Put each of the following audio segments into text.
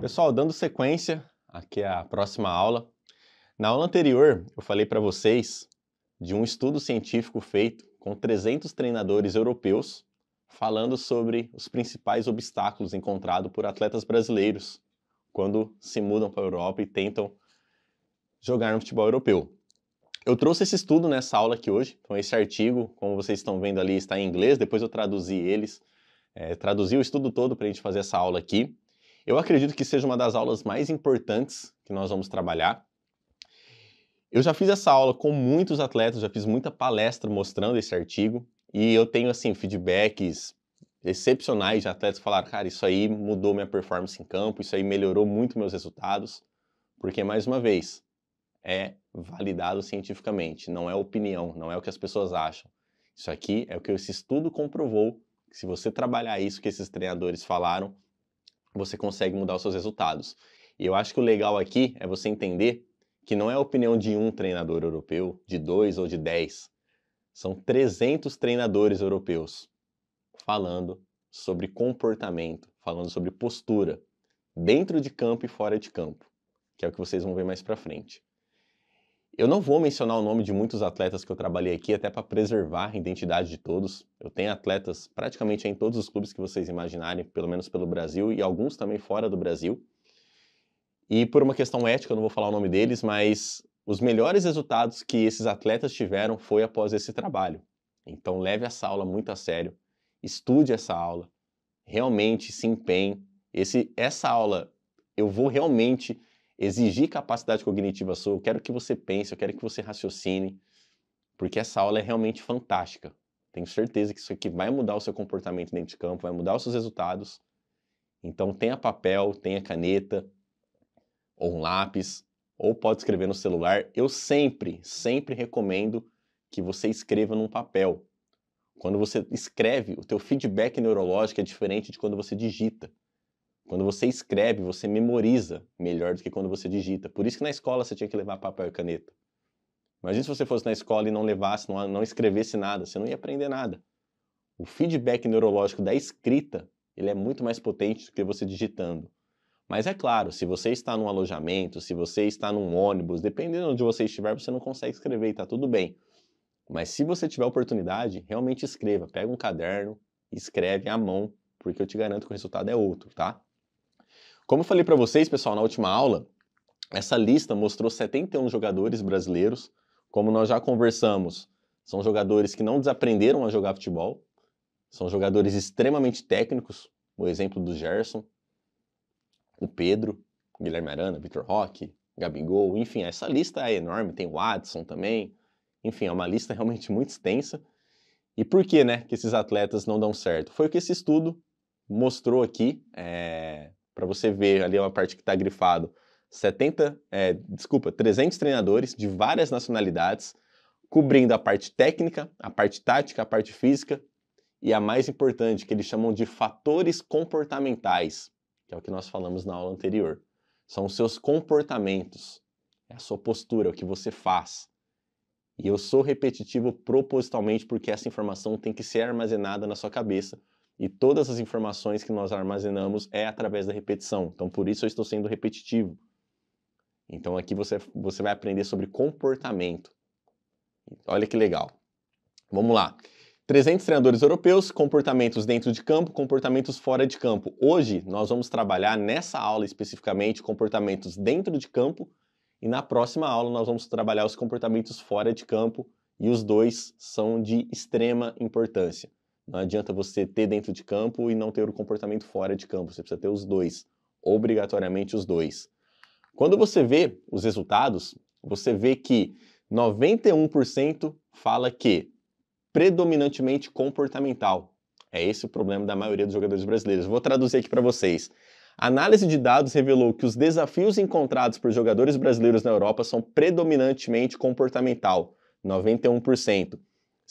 Pessoal, dando sequência aqui à próxima aula. Na aula anterior, eu falei para vocês de um estudo científico feito com 300 treinadores europeus falando sobre os principais obstáculos encontrados por atletas brasileiros quando se mudam para a Europa e tentam jogar no futebol europeu. Eu trouxe esse estudo nessa aula aqui hoje, então esse artigo, como vocês estão vendo ali, está em inglês, depois eu traduzi o estudo todo para a gente fazer essa aula aqui. Eu acredito que seja uma das aulas mais importantes que nós vamos trabalhar. Eu já fiz essa aula com muitos atletas, já fiz muita palestra mostrando esse artigo, e eu tenho, assim, feedbacks excepcionais de atletas que falaram, cara, isso aí mudou minha performance em campo, isso aí melhorou muito meus resultados, porque, mais uma vez, é validado cientificamente, não é opinião, não é o que as pessoas acham. Isso aqui é o que esse estudo comprovou, que se você trabalhar isso que esses treinadores falaram, você consegue mudar os seus resultados. E eu acho que o legal aqui é você entender que não é a opinião de um treinador europeu, de 2 ou de 10. São 300 treinadores europeus falando sobre comportamento, falando sobre postura, dentro de campo e fora de campo, que é o que vocês vão ver mais pra frente. Eu não vou mencionar o nome de muitos atletas que eu trabalhei aqui, até para preservar a identidade de todos. Eu tenho atletas praticamente em todos os clubes que vocês imaginarem, pelo menos pelo Brasil, e alguns também fora do Brasil. E por uma questão ética, eu não vou falar o nome deles, mas os melhores resultados que esses atletas tiveram foi após esse trabalho. Então leve essa aula muito a sério, estude essa aula, realmente se empenhe. Essa aula eu vou realmente exigir capacidade cognitiva sua, eu quero que você pense, eu quero que você raciocine, porque essa aula é realmente fantástica. Tenho certeza que isso aqui vai mudar o seu comportamento dentro de campo, vai mudar os seus resultados. Então tenha papel, tenha caneta, ou um lápis, ou pode escrever no celular. Eu sempre recomendo que você escreva num papel. Quando você escreve, o teu feedback neurológico é diferente de quando você digita. Quando você escreve, você memoriza melhor do que quando você digita. Por isso que na escola você tinha que levar papel e caneta. Imagina se você fosse na escola e não levasse, não escrevesse nada, você não ia aprender nada. O feedback neurológico da escrita, ele é muito mais potente do que você digitando. Mas é claro, se você está num alojamento, se você está num ônibus, dependendo de onde você estiver, você não consegue escrever e está tudo bem. Mas se você tiver oportunidade, realmente escreva. Pega um caderno, escreve à mão, porque eu te garanto que o resultado é outro, tá? Como eu falei para vocês, pessoal, na última aula, essa lista mostrou 71 jogadores brasileiros. Como nós já conversamos, são jogadores que não desaprenderam a jogar futebol, são jogadores extremamente técnicos, o exemplo do Gerson, o Pedro, Guilherme Arana, Vitor Roque, Gabigol, enfim, essa lista é enorme, tem o Adson também, enfim, é uma lista realmente muito extensa. E por que, né, que esses atletas não dão certo? Foi o que esse estudo mostrou aqui, para você ver ali uma parte que está grifado, 300 treinadores de várias nacionalidades, cobrindo a parte técnica, a parte tática, a parte física e a mais importante, que eles chamam de fatores comportamentais, que é o que nós falamos na aula anterior. São os seus comportamentos, é a sua postura, o que você faz. E eu sou repetitivo propositalmente porque essa informação tem que ser armazenada na sua cabeça. E todas as informações que nós armazenamos é através da repetição. Então, por isso eu estou sendo repetitivo. Então, aqui você vai aprender sobre comportamento. Olha que legal. Vamos lá. 300 treinadores europeus, comportamentos dentro de campo, comportamentos fora de campo. Hoje, nós vamos trabalhar nessa aula especificamente comportamentos dentro de campo e na próxima aula nós vamos trabalhar os comportamentos fora de campo e os dois são de extrema importância. Não adianta você ter dentro de campo e não ter o comportamento fora de campo, você precisa ter os dois, obrigatoriamente os dois. Quando você vê os resultados, você vê que 91% fala que predominantemente comportamental. É esse o problema da maioria dos jogadores brasileiros. Vou traduzir aqui para vocês. A análise de dados revelou que os desafios encontrados por jogadores brasileiros na Europa são predominantemente comportamental, 91%.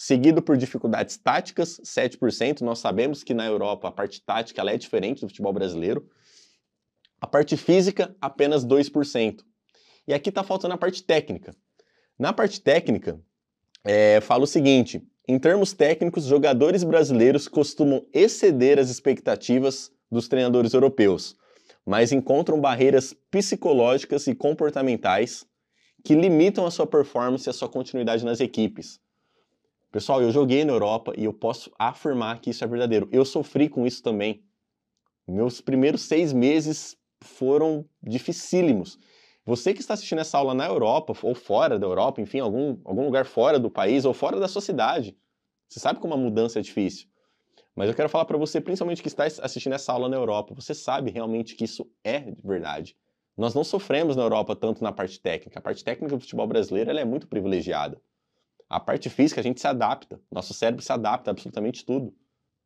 Seguido por dificuldades táticas, 7%. Nós sabemos que na Europa a parte tática ela é diferente do futebol brasileiro. A parte física, apenas 2%. E aqui está faltando a parte técnica. Na parte técnica, fala o seguinte: em termos técnicos, jogadores brasileiros costumam exceder as expectativas dos treinadores europeus. mas encontram barreiras psicológicas e comportamentais que limitam a sua performance e a sua continuidade nas equipes. Pessoal, eu joguei na Europa e eu posso afirmar que isso é verdadeiro. Eu sofri com isso também. Meus primeiros 6 meses foram dificílimos. Você que está assistindo essa aula na Europa, ou fora da Europa, enfim, algum lugar fora do país, ou fora da sua cidade, você sabe como a mudança é difícil. Mas eu quero falar para você, principalmente que está assistindo essa aula na Europa, você sabe realmente que isso é verdade. Nós não sofremos na Europa tanto na parte técnica. A parte técnica do futebol brasileiro ela é muito privilegiada. A parte física a gente se adapta. Nosso cérebro se adapta a absolutamente tudo.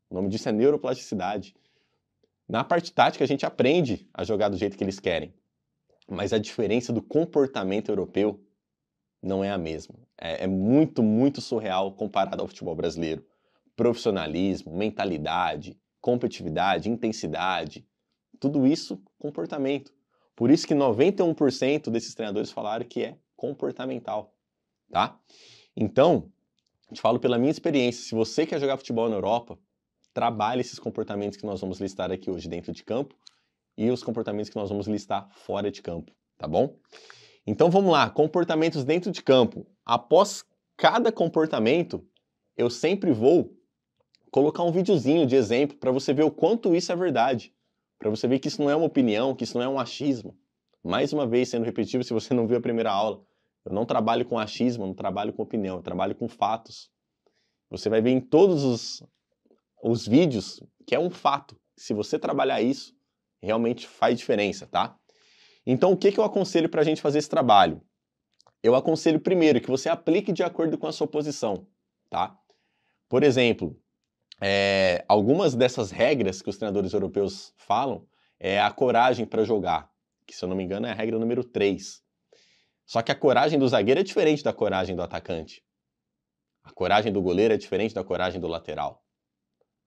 O nome disso é neuroplasticidade. Na parte tática a gente aprende a jogar do jeito que eles querem. Mas a diferença do comportamento europeu não é a mesma. É muito, muito surreal comparado ao futebol brasileiro. Profissionalismo, mentalidade, competitividade, intensidade, tudo isso, comportamento. Por isso que 91% desses treinadores falaram que é comportamental, tá? Então, te falo pela minha experiência, se você quer jogar futebol na Europa, trabalhe esses comportamentos que nós vamos listar aqui hoje dentro de campo e os comportamentos que nós vamos listar fora de campo, tá bom? Então vamos lá, comportamentos dentro de campo. Após cada comportamento, eu sempre vou colocar um videozinho de exemplo para você ver o quanto isso é verdade. Para você ver que isso não é uma opinião, que isso não é um achismo. Mais uma vez, sendo repetitivo, se você não viu a primeira aula, eu não trabalho com achismo, eu não trabalho com opinião, eu trabalho com fatos. Você vai ver em todos os vídeos que é um fato. Se você trabalhar isso, realmente faz diferença, tá? Então, o que eu aconselho para a gente fazer esse trabalho? Eu aconselho primeiro que você aplique de acordo com a sua posição, tá? Por exemplo, algumas dessas regras que os treinadores europeus falam é a coragem para jogar, que se eu não me engano é a regra número 3. Só que a coragem do zagueiro é diferente da coragem do atacante. A coragem do goleiro é diferente da coragem do lateral.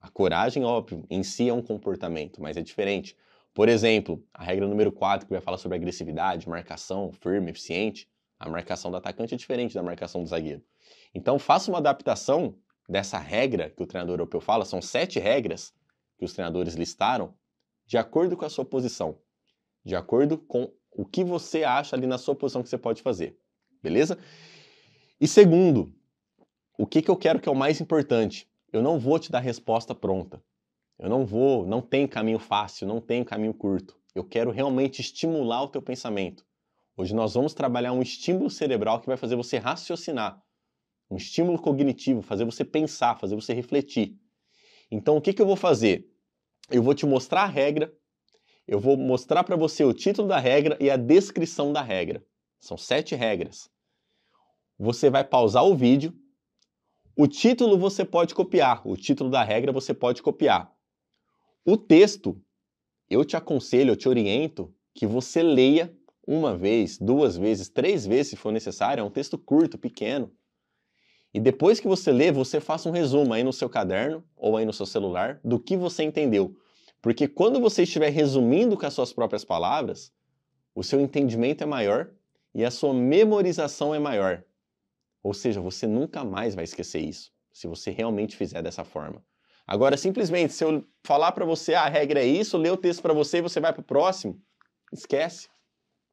A coragem, óbvio, em si é um comportamento, mas é diferente. Por exemplo, a regra número 4, que vai falar sobre agressividade, marcação firme, eficiente, a marcação do atacante é diferente da marcação do zagueiro. Então, faça uma adaptação dessa regra que o treinador europeu fala, são 7 regras que os treinadores listaram, de acordo com a sua posição, de acordo com o que você acha ali na sua posição que você pode fazer, beleza? E segundo, o que eu quero que é o mais importante? Eu não vou te dar resposta pronta. Não tem caminho fácil, não tem caminho curto. Eu quero realmente estimular o teu pensamento. Hoje nós vamos trabalhar um estímulo cerebral que vai fazer você raciocinar. Um estímulo cognitivo, fazer você pensar, fazer você refletir. Então o que eu vou fazer? Eu vou te mostrar a regra, eu vou mostrar para você o título da regra e a descrição da regra. São 7 regras. Você vai pausar o vídeo. O título você pode copiar, o título da regra você pode copiar. O texto, eu te aconselho, eu te oriento que você leia 1 vez, 2 vezes, 3 vezes se for necessário, é um texto curto, pequeno. E depois que você lê, você faça um resumo aí no seu caderno ou aí no seu celular do que você entendeu. Porque quando você estiver resumindo com as suas próprias palavras, o seu entendimento é maior e a sua memorização é maior. Ou seja, você nunca mais vai esquecer isso, se você realmente fizer dessa forma. Agora, simplesmente, se eu falar para você a regra é isso, ler o texto para você e você vai para o próximo, esquece.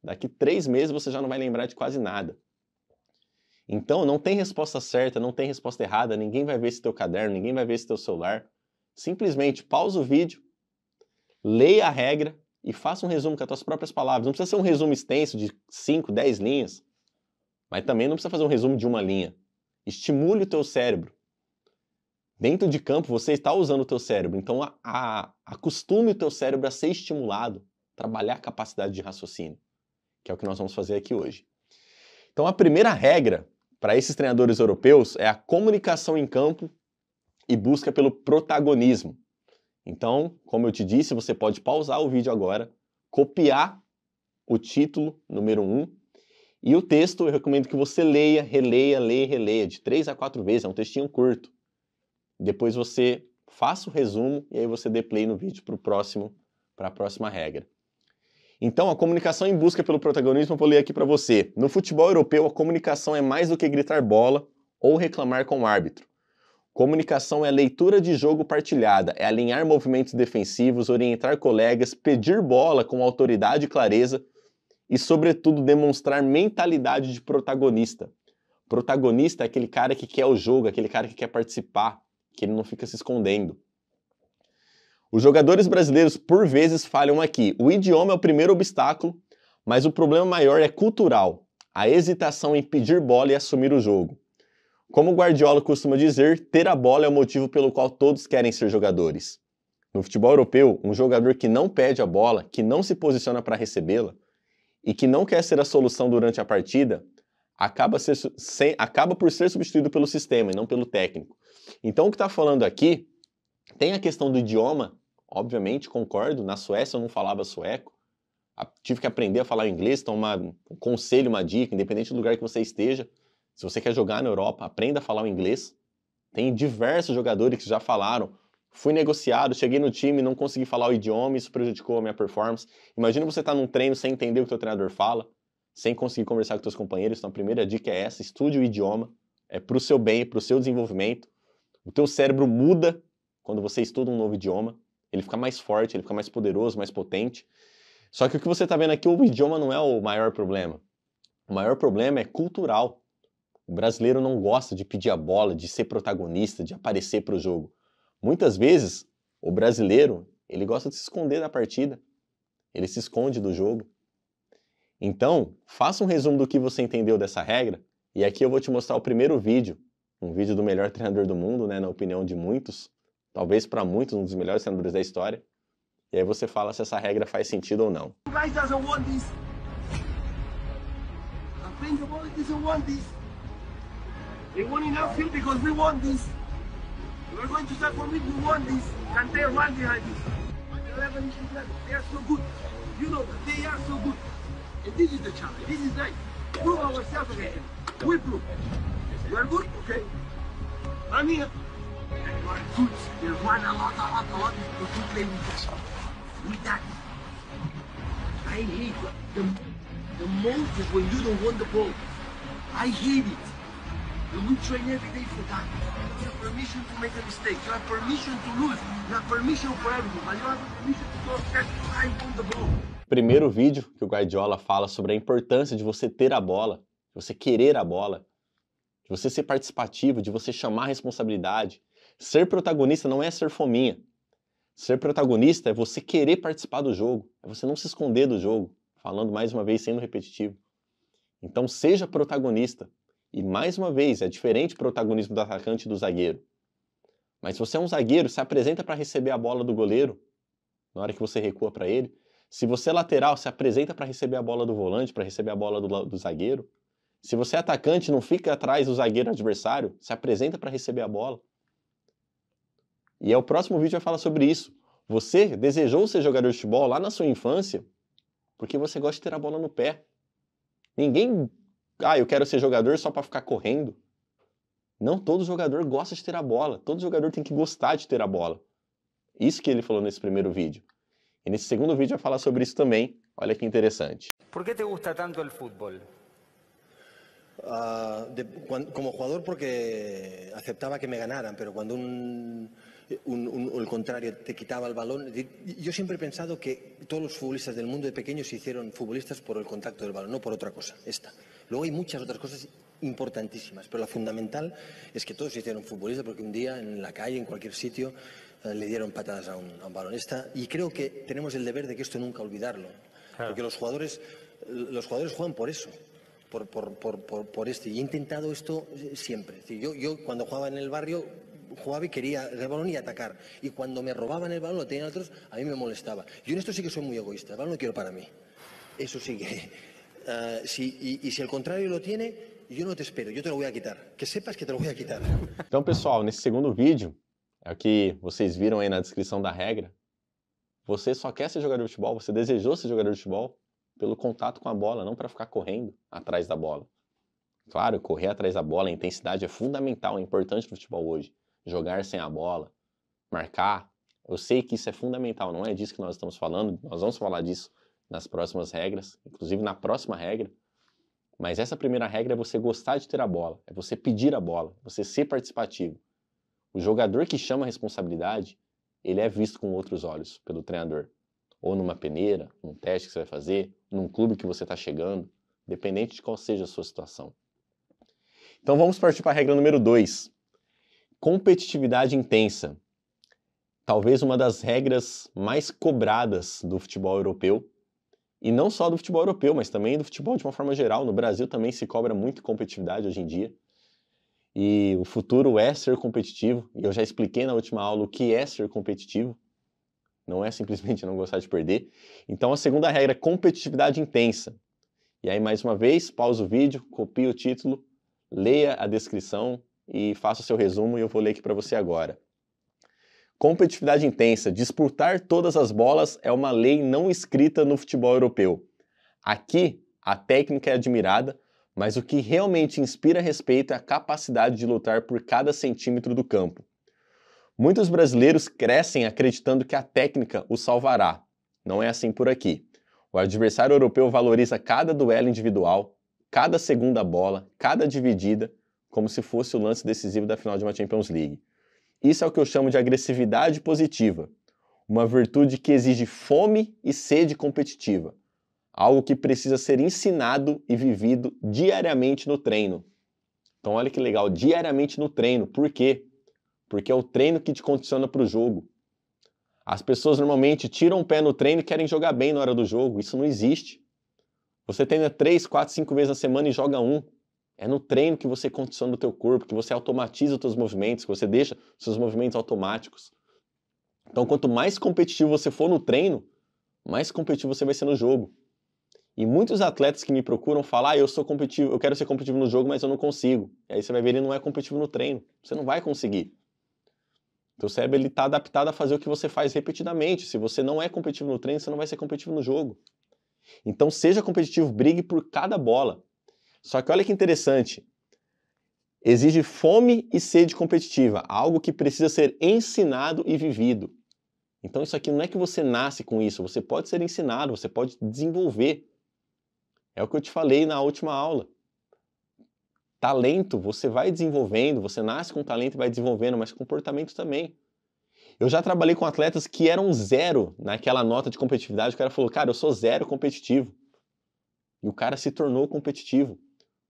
Daqui 3 meses você já não vai lembrar de quase nada. Então, não tem resposta certa, não tem resposta errada, ninguém vai ver esse teu caderno, ninguém vai ver esse teu celular. Simplesmente pausa o vídeo, leia a regra e faça um resumo com as tuas próprias palavras. Não precisa ser um resumo extenso de 5, 10 linhas, mas também não precisa fazer um resumo de 1 linha. Estimule o teu cérebro. Dentro de campo, você está usando o teu cérebro, então acostume o teu cérebro a ser estimulado, trabalhar a capacidade de raciocínio, que é o que nós vamos fazer aqui hoje. Então, a primeira regra para esses treinadores europeus é a comunicação em campo e busca pelo protagonismo. Então, como eu te disse, você pode pausar o vídeo agora, copiar o título número 1 e o texto eu recomendo que você leia, releia, leia e releia, de 3 a 4 vezes, é um textinho curto. Depois você faça o resumo e aí você dê play no vídeo para a próxima regra. Então, a comunicação em busca pelo protagonismo, eu vou ler aqui para você. No futebol europeu, a comunicação é mais do que gritar bola ou reclamar com o árbitro. Comunicação é leitura de jogo partilhada, é alinhar movimentos defensivos, orientar colegas, pedir bola com autoridade e clareza e, sobretudo, demonstrar mentalidade de protagonista. Protagonista é aquele cara que quer o jogo, aquele cara que quer participar, que ele não fica se escondendo. Os jogadores brasileiros, por vezes, falham aqui. O idioma é o primeiro obstáculo, mas o problema maior é cultural, a hesitação em pedir bola e assumir o jogo. Como o Guardiola costuma dizer, ter a bola é o motivo pelo qual todos querem ser jogadores. No futebol europeu, um jogador que não pede a bola, que não se posiciona para recebê-la e que não quer ser a solução durante a partida, acaba por ser substituído pelo sistema e não pelo técnico. Então o que está falando aqui, tem a questão do idioma, obviamente, concordo, na Suécia eu não falava sueco, tive que aprender a falar inglês, então um conselho, uma dica, independente do lugar que você esteja, se você quer jogar na Europa, aprenda a falar o inglês. Tem diversos jogadores que já falaram, fui negociado, cheguei no time, não consegui falar o idioma, isso prejudicou a minha performance. Imagina você estar num treino sem entender o que o teu treinador fala, sem conseguir conversar com seus companheiros, então a primeira dica é essa, estude o idioma, é para o seu bem, para o seu desenvolvimento. O teu cérebro muda quando você estuda um novo idioma, ele fica mais forte, ele fica mais poderoso, mais potente. Só que o que você está vendo aqui, o idioma não é o maior problema. O maior problema é cultural. O brasileiro não gosta de pedir a bola, de ser protagonista, de aparecer para o jogo. Muitas vezes, o brasileiro, ele gosta de se esconder da partida. Ele se esconde do jogo. Então, faça um resumo do que você entendeu dessa regra, e aqui eu vou te mostrar o primeiro vídeo, um vídeo do melhor treinador do mundo, né, na opinião de muitos, talvez para muitos um dos melhores treinadores da história, e aí você fala se essa regra faz sentido ou não. They won in outfield because we want this. We're going to start for me. We want this. Kante run behind this. 11 is 11. They are so good. You know that. They are so good. And this is the challenge. This is like prove ourselves again. We prove. We are good, okay? I'm here. You are good. They run a lot because we play with this. With that. I hate the most is when you don't want the ball. I hate it. We train every day for that. You have permission to make a mistake. You have permission to lose. You have permission for everything. But you have permission to go set time on the ball. Primeiro vídeo que o Guardiola fala sobre a importância de você ter a bola, de você querer a bola, de você ser participativo, de você chamar a responsabilidade. Ser protagonista não é ser fominha. Ser protagonista é você querer participar do jogo, é você não se esconder do jogo. Falando mais uma vez, sendo repetitivo. Então seja protagonista. E mais uma vez, é diferente o protagonismo do atacante e do zagueiro. Mas se você é um zagueiro, se apresenta para receber a bola do goleiro, na hora que você recua para ele. Se você é lateral, se apresenta para receber a bola do volante, para receber a bola do zagueiro. Se você é atacante, não fica atrás do zagueiro adversário, se apresenta para receber a bola. E o próximo vídeo vai falar sobre isso. Você desejou ser jogador de futebol lá na sua infância porque você gosta de ter a bola no pé. Ninguém... eu quero ser jogador só para ficar correndo. Não, todo jogador gosta de ter a bola. Todo jogador tem que gostar de ter a bola. Isso que ele falou nesse primeiro vídeo. E nesse segundo vídeo vai falar sobre isso também. Olha que interessante. ¿Por qué te gusta tanto el fútbol? Como jugador porque aceptaba que me ganaran, pero cuando el contrario te quitaba el balón, yo siempre he pensado que todos los futbolistas del mundo de pequeños se hicieron futbolistas por el contacto del balón, no por otra cosa, esta. Luego hay muchas otras cosas importantísimas, pero la fundamental es que todos se hicieron futbolistas porque un día en la calle, en cualquier sitio, le dieron patadas a un balón. Y creo que tenemos el deber de que esto nunca olvidarlo, porque los jugadores juegan por eso. Por esto, y he intentado esto siempre. Es decir, yo cuando jugaba en el barrio jugaba y quería el balón y atacar, y cuando me robaban el balón, lo tenían otros, a mí me molestaba. Yo en esto sí que soy muy egoísta, el balón lo quiero para mí, eso sí que si el contrario lo tiene, yo no te espero, yo te lo voy a quitar, que sepas que te lo voy a quitar. Então pessoal, nesse segundo vídeo, é o que vocês viram aí na descrição da regra, você só quer ser jogador de futebol, você desejou ser jogador de futebol pelo contato com a bola, não para ficar correndo atrás da bola. Claro, correr atrás da bola, a intensidade é fundamental, é importante no futebol hoje. Jogar sem a bola, marcar, eu sei que isso é fundamental, não é disso que nós estamos falando, nós vamos falar disso nas próximas regras, inclusive na próxima regra, mas essa primeira regra é você gostar de ter a bola, é você pedir a bola, você ser participativo. O jogador que chama a responsabilidade, ele é visto com outros olhos pelo treinador. Ou numa peneira, num teste que você vai fazer, num clube que você está chegando, independente de qual seja a sua situação. Então vamos partir para a regra número 2. Competitividade intensa. Talvez uma das regras mais cobradas do futebol europeu. E não só do futebol europeu, mas também do futebol de uma forma geral. No Brasil também se cobra muito competitividade hoje em dia. E o futuro é ser competitivo. E eu já expliquei na última aula o que é ser competitivo. Não é simplesmente não gostar de perder. Então a segunda regra é competitividade intensa. E aí, mais uma vez, pausa o vídeo, copie o título, leia a descrição e faça o seu resumo e eu vou ler aqui para você agora. Competitividade intensa. Disputar todas as bolas é uma lei não escrita no futebol europeu. Aqui, a técnica é admirada, mas o que realmente inspira respeito é a capacidade de lutar por cada centímetro do campo. Muitos brasileiros crescem acreditando que a técnica os salvará. Não é assim por aqui. O adversário europeu valoriza cada duelo individual, cada segunda bola, cada dividida, como se fosse o lance decisivo da final de uma Champions League. Isso é o que eu chamo de agressividade positiva, uma virtude que exige fome e sede competitiva, algo que precisa ser ensinado e vivido diariamente no treino. Então olha que legal, diariamente no treino. Por quê? Porque é o treino que te condiciona para o jogo. As pessoas normalmente tiram o pé no treino e querem jogar bem na hora do jogo. Isso não existe. Você treina 3, 4, 5 vezes na semana e joga 1. É no treino que você condiciona o teu corpo, que você automatiza os teus movimentos, que você deixa os seus movimentos automáticos. Então, quanto mais competitivo você for no treino, mais competitivo você vai ser no jogo. E muitos atletas que me procuram falam, eu sou competitivo, eu quero ser competitivo no jogo, mas eu não consigo. E aí você vai ver, ele não é competitivo no treino. Você não vai conseguir. Teu cérebro está adaptado a fazer o que você faz repetidamente. Se você não é competitivo no treino, você não vai ser competitivo no jogo. Então seja competitivo, brigue por cada bola. Só que olha que interessante, exige fome e sede competitiva, algo que precisa ser ensinado e vivido. Então isso aqui não é que você nasce com isso, você pode ser ensinado, você pode desenvolver. É o que eu te falei na última aula. Talento você vai desenvolvendo, você nasce com talento e vai desenvolvendo, mas comportamento também. Eu já trabalhei com atletas que eram 0 naquela nota de competitividade, o cara falou, cara, eu sou 0 competitivo. E o cara se tornou competitivo.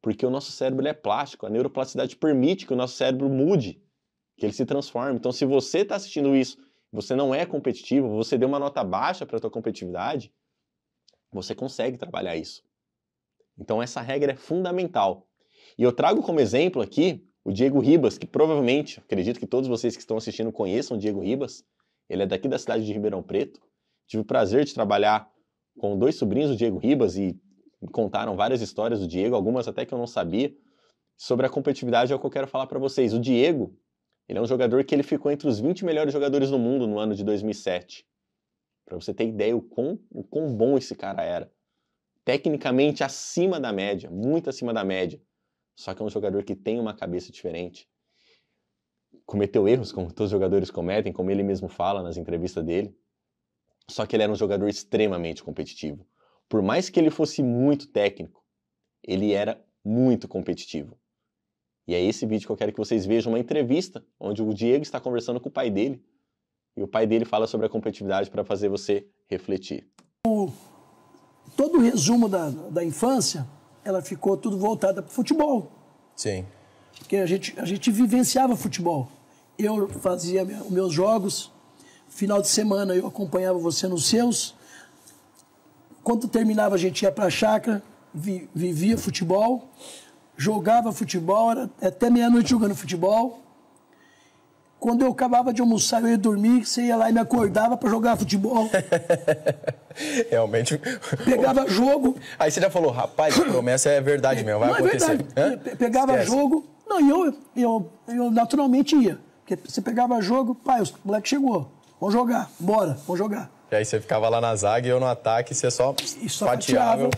Porque o nosso cérebro ele é plástico, a neuroplasticidade permite que o nosso cérebro mude, que ele se transforme. Então, se você está assistindo isso, você não é competitivo, você deu uma nota baixa para a tua competitividade, você consegue trabalhar isso. Então, essa regra é fundamental. E eu trago como exemplo aqui o Diego Ribas, que provavelmente, acredito que todos vocês que estão assistindo conheçam o Diego Ribas. Ele é daqui da cidade de Ribeirão Preto. Tive o prazer de trabalhar com 2 sobrinhos do Diego Ribas e contaram várias histórias do Diego, algumas até que eu não sabia. Sobre a competitividade é o que eu quero falar para vocês. O Diego, ele é um jogador que ele ficou entre os 20 melhores jogadores do mundo no ano de 2007. Para você ter ideia o quão bom esse cara era. Tecnicamente acima da média, muito acima da média. Só que é um jogador que tem uma cabeça diferente. Cometeu erros, como todos os jogadores cometem, como ele mesmo fala nas entrevistas dele. Só que ele era um jogador extremamente competitivo. Por mais que ele fosse muito técnico, ele era muito competitivo. E é esse vídeo que eu quero que vocês vejam, uma entrevista onde o Diego está conversando com o pai dele e o pai dele fala sobre a competitividade para fazer você refletir. Todo o resumo da infância, ela ficou tudo voltada para o futebol. Sim. Porque a gente vivenciava futebol. Eu fazia os meus jogos, final de semana eu acompanhava você nos seus. Quando terminava, a gente ia para a chácara, vivia futebol, jogava futebol, era até meia-noite jogando futebol. Quando eu acabava de almoçar, eu ia dormir, você ia lá e me acordava para jogar futebol. Realmente. Pegava jogo. Aí você já falou, rapaz, a promessa é verdade mesmo, vai acontecer. É verdade. Pegava Esquece. jogo. Não, e eu naturalmente ia. Porque você pegava jogo, pai, o moleque chegou. Vamos jogar, bora, vamos jogar. E aí você ficava lá na zaga e eu no ataque, você só fatiava.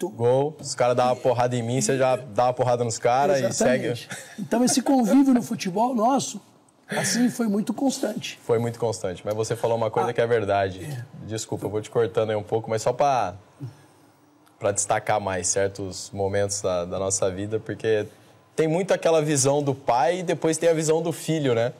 Gol, os caras davam uma porrada em mim, você já dava uma porrada nos caras e segue. Então esse convívio no futebol nosso, assim, foi muito constante. Foi muito constante, mas você falou uma coisa que é verdade. Desculpa, eu vou te cortando aí um pouco, mas só para destacar mais certos momentos da nossa vida, porque tem muito aquela visão do pai e depois tem a visão do filho, né?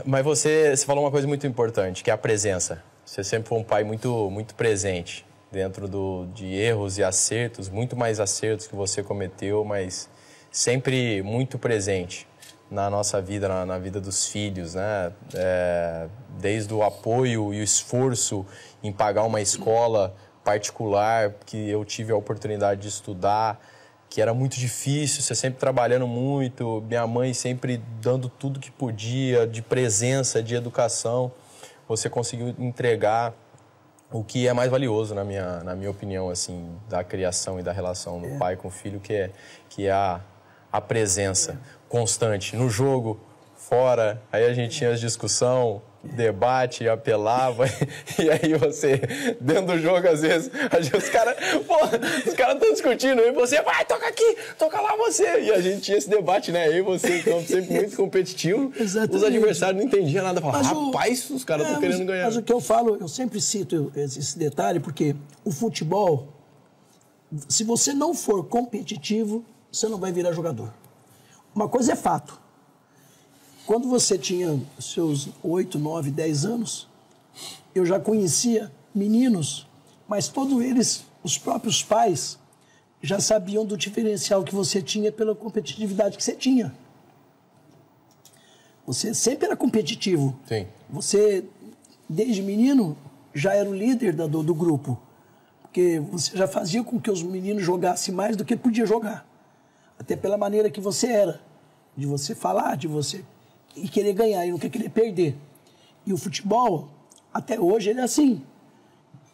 Mas você falou uma coisa muito importante, que é a presença. Você sempre foi um pai muito, muito presente dentro de erros e acertos, muito mais acertos que você cometeu, mas sempre muito presente na nossa vida, na vida dos filhos, né? Desde o apoio e o esforço em pagar uma escola particular que eu tive a oportunidade de estudar, que era muito difícil, você sempre trabalhando muito, minha mãe sempre dando tudo que podia, de presença, de educação. Você conseguiu entregar o que é mais valioso, na minha opinião, assim, da criação e da relação do pai com o filho, que é a presença constante no jogo, fora. Aí a gente tinha as discussão, debate, apelava, e aí você, dentro do jogo, às vezes os caras estão discutindo, e você, vai, toca aqui, toca lá você. E a gente tinha esse debate, né? Eu e você, então, sempre muito competitivo. Exatamente. Os adversários não entendiam nada. Falavam, rapaz, os caras estão querendo ganhar. Mas o que eu falo, eu sempre cito esse detalhe, porque o futebol, se você não for competitivo, você não vai virar jogador. Uma coisa é fato. Quando você tinha seus 8, 9, 10 anos, eu já conhecia meninos, mas todos eles, os próprios pais, já sabiam do diferencial que você tinha pela competitividade que você tinha. Você sempre era competitivo. Sim. Você, desde menino, já era o líder do grupo. Porque você já fazia com que os meninos jogassem mais do que podia jogar. Até pela maneira que você era. De você falar, de você... e querer ganhar, e não querer perder. E o futebol, até hoje, ele é assim.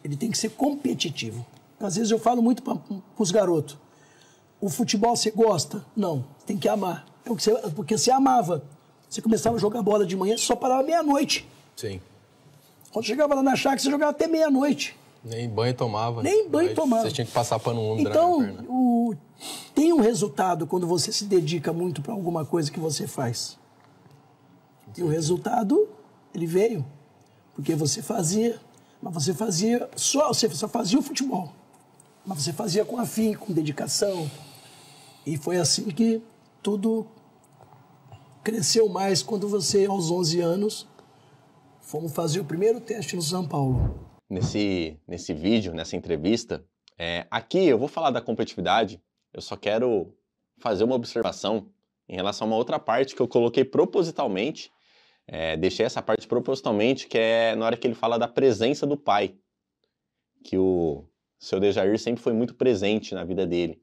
Ele tem que ser competitivo. Às vezes eu falo muito para os garotos. O futebol você gosta? Não, você tem que amar. Porque você amava. Você começava a jogar bola de manhã, você só parava meia-noite. Sim. Quando chegava lá na chácara, você jogava até meia-noite. Nem banho tomava. Nem banho tomava. Você tinha que passar pano úmido então, na perna. tem um resultado quando você se dedica muito para alguma coisa que você faz. E o resultado, ele veio. Porque você fazia, mas você fazia você só fazia o futebol. Mas você fazia com afinco, com dedicação. E foi assim que tudo cresceu mais quando você, aos 11 anos, fomos fazer o primeiro teste no São Paulo. Nesse vídeo, nessa entrevista, aqui eu vou falar da competitividade, eu só quero fazer uma observação em relação a uma outra parte que eu coloquei propositalmente, deixei essa parte propositalmente, que é na hora que ele fala da presença do pai, que o seu Dejair sempre foi muito presente na vida dele.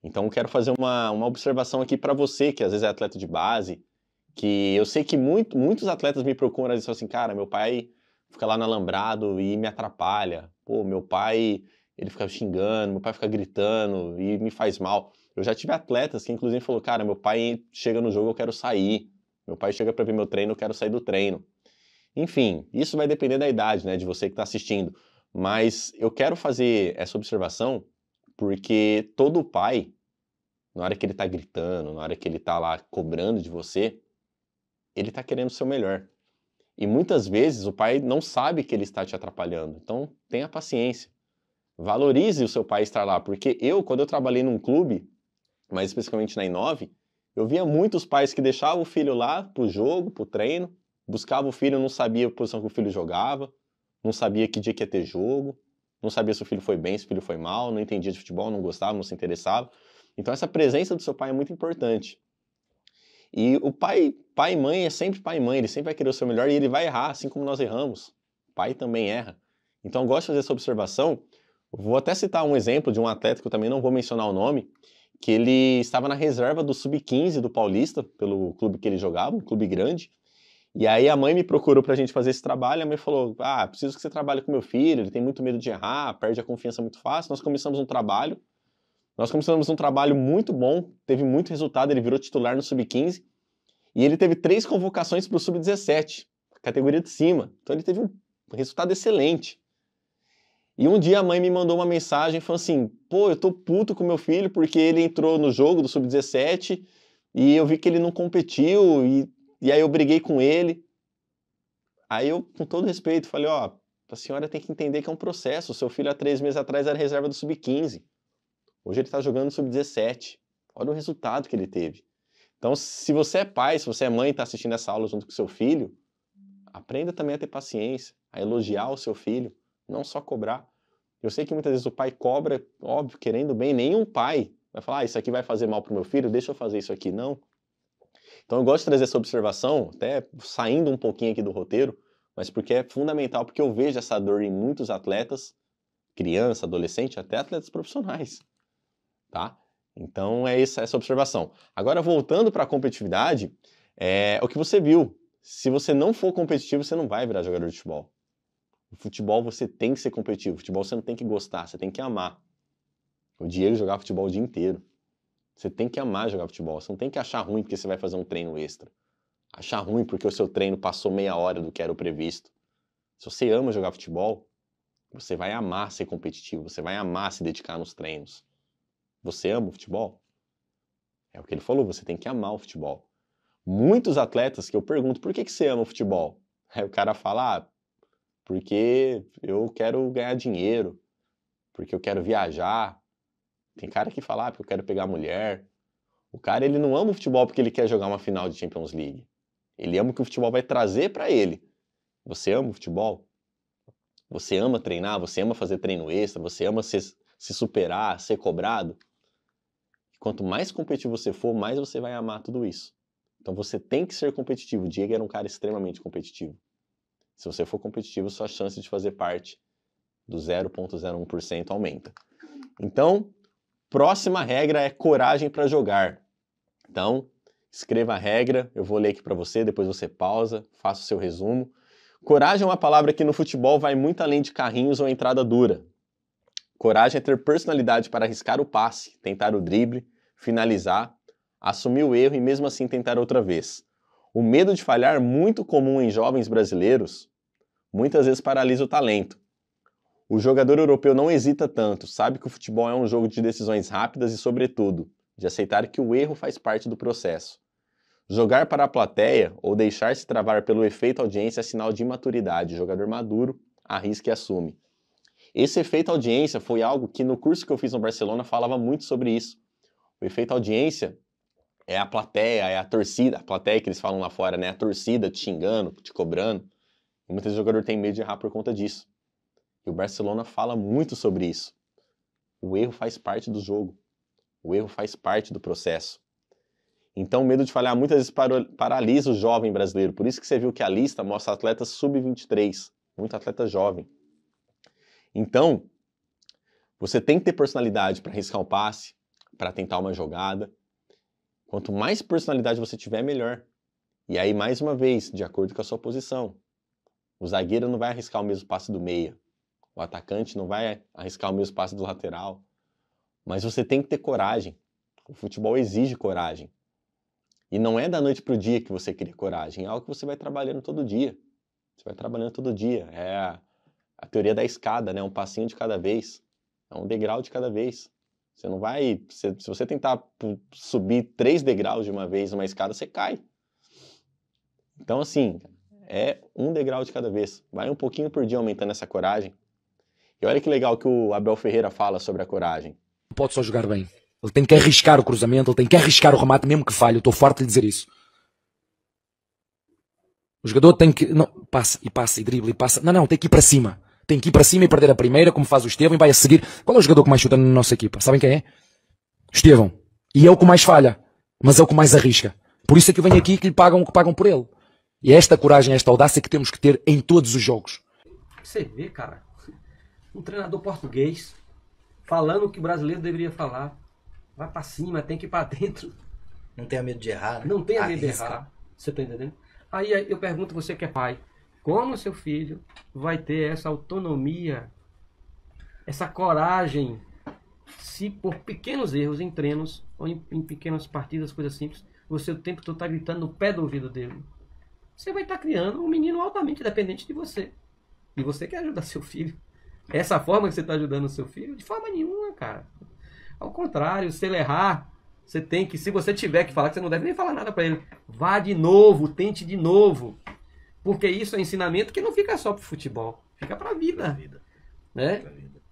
Então eu quero fazer uma observação aqui para você, que às vezes é atleta de base, que eu sei que muitos atletas me procuram e falam assim, cara, meu pai fica lá no alambrado e me atrapalha. Pô, meu pai, ele fica xingando, meu pai fica gritando e me faz mal. Eu já tive atletas que inclusive falou, cara, meu pai chega no jogo, eu quero sair. Meu pai chega para ver meu treino, eu quero sair do treino. Enfim, isso vai depender da idade, né, de você que está assistindo. Mas eu quero fazer essa observação porque todo pai, na hora que ele está gritando, na hora que ele está lá cobrando de você, ele está querendo o seu melhor. E muitas vezes o pai não sabe que ele está te atrapalhando. Então, tenha paciência. Valorize o seu pai estar lá. Porque quando eu trabalhei num clube, mais especificamente na I9, eu via muitos pais que deixavam o filho lá pro jogo, pro treino, buscavam o filho, não sabia a posição que o filho jogava, não sabia que dia que ia ter jogo, não sabia se o filho foi bem, se o filho foi mal, não entendia de futebol, não gostava, não se interessava. Então essa presença do seu pai é muito importante. E o pai e mãe é sempre pai e mãe, ele sempre vai querer o seu melhor e ele vai errar, assim como nós erramos. O pai também erra. Então eu gosto de fazer essa observação. Vou até citar um exemplo de um atleta que eu também não vou mencionar o nome, que ele estava na reserva do Sub-15 do Paulista, pelo clube que ele jogava, um clube grande. E aí a mãe me procurou pra gente fazer esse trabalho, a mãe falou, preciso que você trabalhe com meu filho, ele tem muito medo de errar, perde a confiança muito fácil. Nós começamos um trabalho muito bom, teve muito resultado, ele virou titular no Sub-15, e ele teve 3 convocações para o Sub-17, categoria de cima. Então ele teve um resultado excelente. E um dia a mãe me mandou uma mensagem, falou assim, pô, eu tô puto com meu filho porque ele entrou no jogo do Sub-17 e eu vi que ele não competiu e aí eu briguei com ele. Aí eu, com todo respeito, falei, a senhora tem que entender que é um processo. O seu filho há 3 meses atrás era reserva do Sub-15. Hoje ele tá jogando no Sub-17. Olha o resultado que ele teve. Então, se você é pai, se você é mãe e está assistindo essa aula junto com seu filho, aprenda também a ter paciência, a elogiar o seu filho, não só cobrar. Eu sei que muitas vezes o pai cobra, óbvio, querendo bem, nenhum pai vai falar, isso aqui vai fazer mal pro meu filho, deixa eu fazer isso aqui, não. Então eu gosto de trazer essa observação, até saindo um pouquinho aqui do roteiro, mas porque é fundamental, porque eu vejo essa dor em muitos atletas, criança, adolescente, até atletas profissionais, tá? Então é essa observação. Agora, voltando para a competitividade, é o que você viu. Se você não for competitivo, você não vai virar jogador de futebol. O futebol você tem que ser competitivo. O futebol você não tem que gostar, você tem que amar. O Diego jogava futebol o dia inteiro. Você tem que amar jogar futebol. Você não tem que achar ruim porque você vai fazer um treino extra. Achar ruim porque o seu treino passou meia hora do que era o previsto. Se você ama jogar futebol, você vai amar ser competitivo. Você vai amar se dedicar nos treinos. Você ama o futebol? É o que ele falou, você tem que amar o futebol. Muitos atletas que eu pergunto, por que você ama o futebol? Aí o cara fala, porque eu quero ganhar dinheiro, porque eu quero viajar. Tem cara que fala, porque eu quero pegar mulher. O cara, ele não ama o futebol porque ele quer jogar uma final de Champions League. Ele ama o que o futebol vai trazer para ele. Você ama o futebol? Você ama treinar? Você ama fazer treino extra? Você ama se superar, ser cobrado? Quanto mais competitivo você for, mais você vai amar tudo isso. Então você tem que ser competitivo. O Diego era um cara extremamente competitivo. Se você for competitivo, sua chance de fazer parte do 0,01% aumenta. Então, próxima regra é coragem para jogar. Então, escreva a regra, eu vou ler aqui para você, depois você pausa, faça o seu resumo. Coragem é uma palavra que no futebol vai muito além de carrinhos ou entrada dura. Coragem é ter personalidade para arriscar o passe, tentar o drible, finalizar, assumir o erro e mesmo assim tentar outra vez. O medo de falhar, muito comum em jovens brasileiros, muitas vezes paralisa o talento. O jogador europeu não hesita tanto, sabe que o futebol é um jogo de decisões rápidas e, sobretudo, de aceitar que o erro faz parte do processo. Jogar para a plateia ou deixar-se travar pelo efeito audiência é sinal de imaturidade. O jogador maduro arrisca e assume. Esse efeito audiência foi algo que no curso que eu fiz no Barcelona falava muito sobre isso. O efeito audiência é a plateia, é a torcida, a plateia que eles falam lá fora, né? A torcida te xingando, te cobrando. E muitas vezes o jogador tem medo de errar por conta disso. E o Barcelona fala muito sobre isso. O erro faz parte do jogo. O erro faz parte do processo. Então o medo de falhar muitas vezes paralisa o jovem brasileiro. Por isso que você viu que a lista mostra atletas sub-23, muito atleta jovem. Então, você tem que ter personalidade para arriscar um passe, para tentar uma jogada. Quanto mais personalidade você tiver, melhor. E aí, mais uma vez, de acordo com a sua posição. O zagueiro não vai arriscar o mesmo passe do meia. O atacante não vai arriscar o mesmo passe do lateral. Mas você tem que ter coragem. O futebol exige coragem. E não é da noite para o dia que você cria coragem. É algo que você vai trabalhando todo dia. Você vai trabalhando todo dia. É a teoria da escada, né? Um passinho de cada vez. É um degrau de cada vez. Você não vai... Se você tentar subir 3 degraus de uma vez numa escada, você cai. Então, assim, é um degrau de cada vez. Vai um pouquinho por dia aumentando essa coragem. E olha que legal que o Abel Ferreira fala sobre a coragem. Não pode só jogar bem. Ele tem que arriscar o cruzamento, ele tem que arriscar o remate, mesmo que falhe. Eu estou farto de dizer isso. O jogador tem que... Não, passa e dribla e passa. Não, tem que ir para cima. Tem que ir para cima e perder a primeira, como faz o Estevão, e vai a seguir. Qual é o jogador que mais chuta na nossa equipa? Sabem quem é? Estevão. E é o que mais falha, mas é o que mais arrisca. Por isso é que eu venho aqui e que lhe pagam o que pagam por ele. E é esta coragem, esta audácia que temos que ter em todos os jogos. Você vê, cara, um treinador português falando o que o brasileiro deveria falar. Vai pra cima, tem que ir pra dentro. Não tenha medo de errar. Né? Não tenha medo de errar. Você tá entendendo? Aí eu pergunto, você que é pai, como seu filho vai ter essa autonomia, essa coragem, se por pequenos erros em treinos ou em pequenas partidas, coisas simples, você o tempo todo está gritando no pé do ouvido dele? Você vai estar criando um menino altamente dependente de você. E você quer ajudar seu filho. Essa forma que você está ajudando o seu filho? De forma nenhuma, cara. Ao contrário, se ele errar, você tem que, se você tiver que falar, que você não deve nem falar nada para ele. Vá de novo, tente de novo. Porque isso é ensinamento que não fica só pro futebol. Fica pra vida. Né?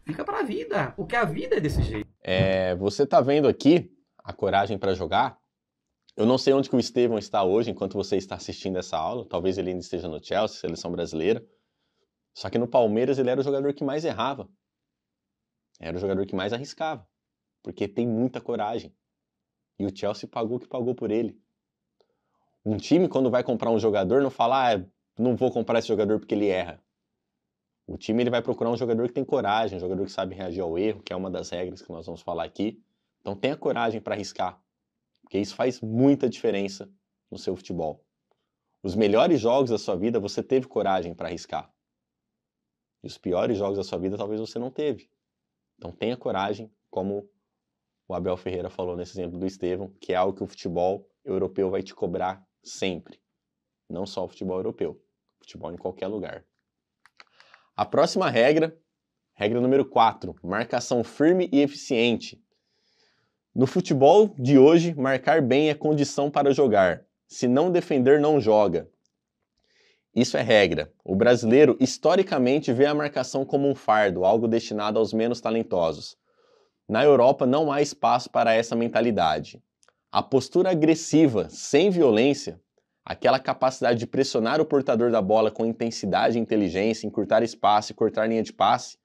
Fica pra vida. Porque a vida é desse jeito. Você tá vendo aqui a coragem para jogar. Eu não sei onde que o Estevão está hoje, enquanto você está assistindo essa aula. Talvez ele ainda esteja no Chelsea, seleção brasileira. Só que no Palmeiras ele era o jogador que mais errava. Era o jogador que mais arriscava. Porque tem muita coragem. E o Chelsea pagou o que pagou por ele. Um time, quando vai comprar um jogador, não fala, não vou comprar esse jogador porque ele erra. O time ele vai procurar um jogador que tem coragem, um jogador que sabe reagir ao erro, que é uma das regras que nós vamos falar aqui. Então tenha coragem para arriscar. Porque isso faz muita diferença no seu futebol. Os melhores jogos da sua vida, você teve coragem para arriscar. E os piores jogos da sua vida, talvez você não teve. Então tenha coragem, como o Abel Ferreira falou nesse exemplo do Estevão, que é algo que o futebol europeu vai te cobrar sempre. Não só o futebol europeu. Futebol em qualquer lugar. A próxima regra, regra número 4, marcação firme e eficiente. No futebol de hoje, marcar bem é condição para jogar. Se não defender, não joga. Isso é regra. O brasileiro, historicamente, vê a marcação como um fardo, algo destinado aos menos talentosos. Na Europa, não há espaço para essa mentalidade. A postura agressiva, sem violência, aquela capacidade de pressionar o portador da bola com intensidade e inteligência, encurtar espaço e cortar linha de passe,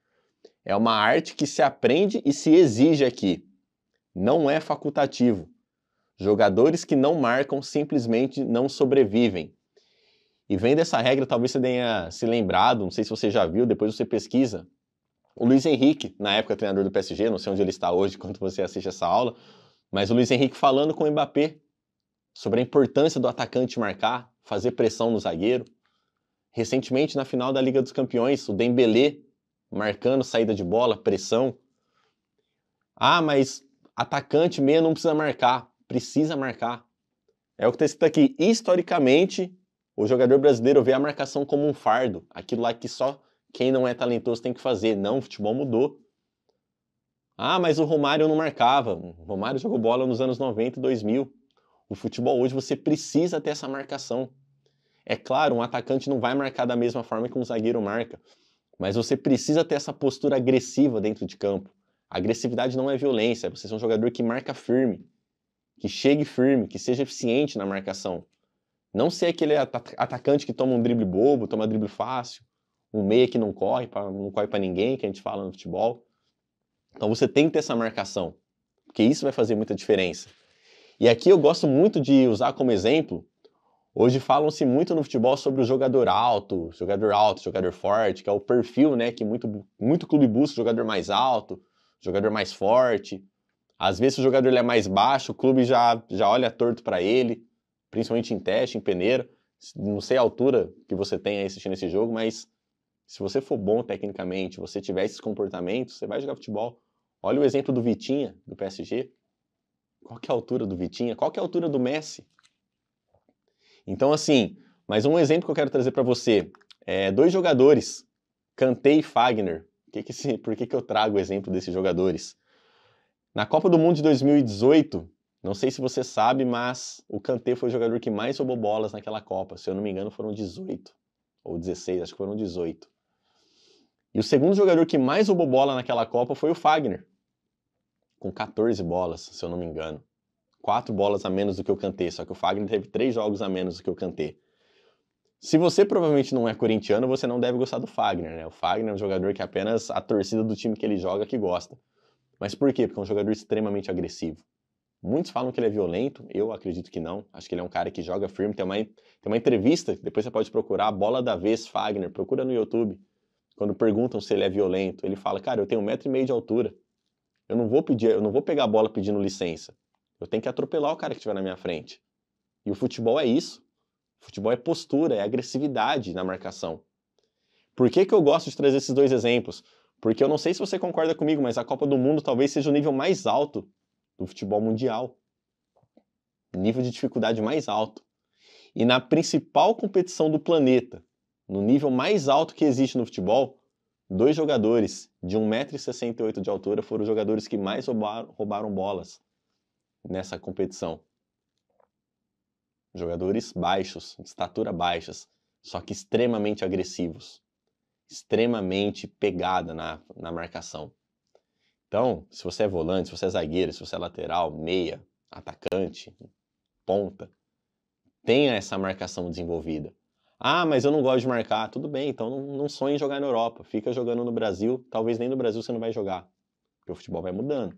é uma arte que se aprende e se exige aqui. Não é facultativo. Jogadores que não marcam simplesmente não sobrevivem. E vendo essa regra, talvez você tenha se lembrado, não sei se você já viu, depois você pesquisa, o Luiz Henrique, na época treinador do PSG, não sei onde ele está hoje quando você assiste essa aula, mas o Luiz Henrique falando com o Mbappé sobre a importância do atacante marcar, fazer pressão no zagueiro. Recentemente, na final da Liga dos Campeões, o Dembélé marcando saída de bola, pressão. Mas atacante meia não precisa marcar. Precisa marcar. É o que está escrito aqui. Historicamente, o jogador brasileiro vê a marcação como um fardo. Aquilo lá que só quem não é talentoso tem que fazer. Não, o futebol mudou. Mas o Romário não marcava. O Romário jogou bola nos anos 90 e 2000. O futebol hoje você precisa ter essa marcação. É claro, um atacante não vai marcar da mesma forma que um zagueiro marca. Mas você precisa ter essa postura agressiva dentro de campo. A agressividade não é violência. Você é um jogador que marca firme. Que chegue firme, que seja eficiente na marcação. Não ser aquele atacante que toma um drible bobo, toma drible fácil, um meia que não corre para ninguém, que a gente fala no futebol. Então você tem que ter essa marcação, porque isso vai fazer muita diferença. E aqui eu gosto muito de usar como exemplo, hoje falam-se muito no futebol sobre o jogador alto, jogador forte, que é o perfil, né, que muito clube busca, jogador mais alto, jogador mais forte. Às vezes, se o jogador ele é mais baixo, o clube já olha torto para ele, principalmente em teste, em peneira. Não sei a altura que você tem aí assistindo esse jogo, mas se você for bom tecnicamente, você tiver esses comportamentos, você vai jogar futebol. Olha o exemplo do Vitinha, do PSG. Qual que é a altura do Vitinha? Qual que é a altura do Messi? Então, assim, mais um exemplo que eu quero trazer para você. Dois jogadores, Kanté e Fagner. Por que eu trago o exemplo desses jogadores? Na Copa do Mundo de 2018, não sei se você sabe, mas o Kanté foi o jogador que mais roubou bolas naquela Copa. Se eu não me engano, foram 18 ou 16, acho que foram 18. E o segundo jogador que mais roubou bola naquela Copa foi o Fagner, com 14 bolas, se eu não me engano. 4 bolas a menos do que o Kanté, só que o Fagner teve 3 jogos a menos do que o Kanté. Se você provavelmente não é corintiano, você não deve gostar do Fagner, né? O Fagner é um jogador que apenas a torcida do time que ele joga que gosta. Mas por quê? Porque é um jogador extremamente agressivo. Muitos falam que ele é violento, eu acredito que não. Acho que ele é um cara que joga firme. Tem uma entrevista, depois você pode procurar, a Bola da Vez Fagner, procura no YouTube. Quando perguntam se ele é violento, ele fala, cara, eu tenho 1,5 m de altura. Eu não vou pegar a bola pedindo licença. Eu tenho que atropelar o cara que estiver na minha frente. E o futebol é isso. O futebol é postura, é agressividade na marcação. Por que eu gosto de trazer esses dois exemplos? Porque eu não sei se você concorda comigo, mas a Copa do Mundo talvez seja o nível mais alto do futebol mundial. Nível de dificuldade mais alto. E na principal competição do planeta, no nível mais alto que existe no futebol, 2 jogadores de 1,68 m de altura foram os jogadores que mais roubaram bolas nessa competição. Jogadores baixos, de estatura baixas, só que extremamente agressivos. Extremamente pegada na marcação. Então, se você é volante, se você é zagueiro, se você é lateral, meia, atacante, ponta, tenha essa marcação desenvolvida. Ah, mas eu não gosto de marcar. Tudo bem, então não sonhe em jogar na Europa. Fica jogando no Brasil. Talvez nem no Brasil você não vai jogar, porque o futebol vai mudando.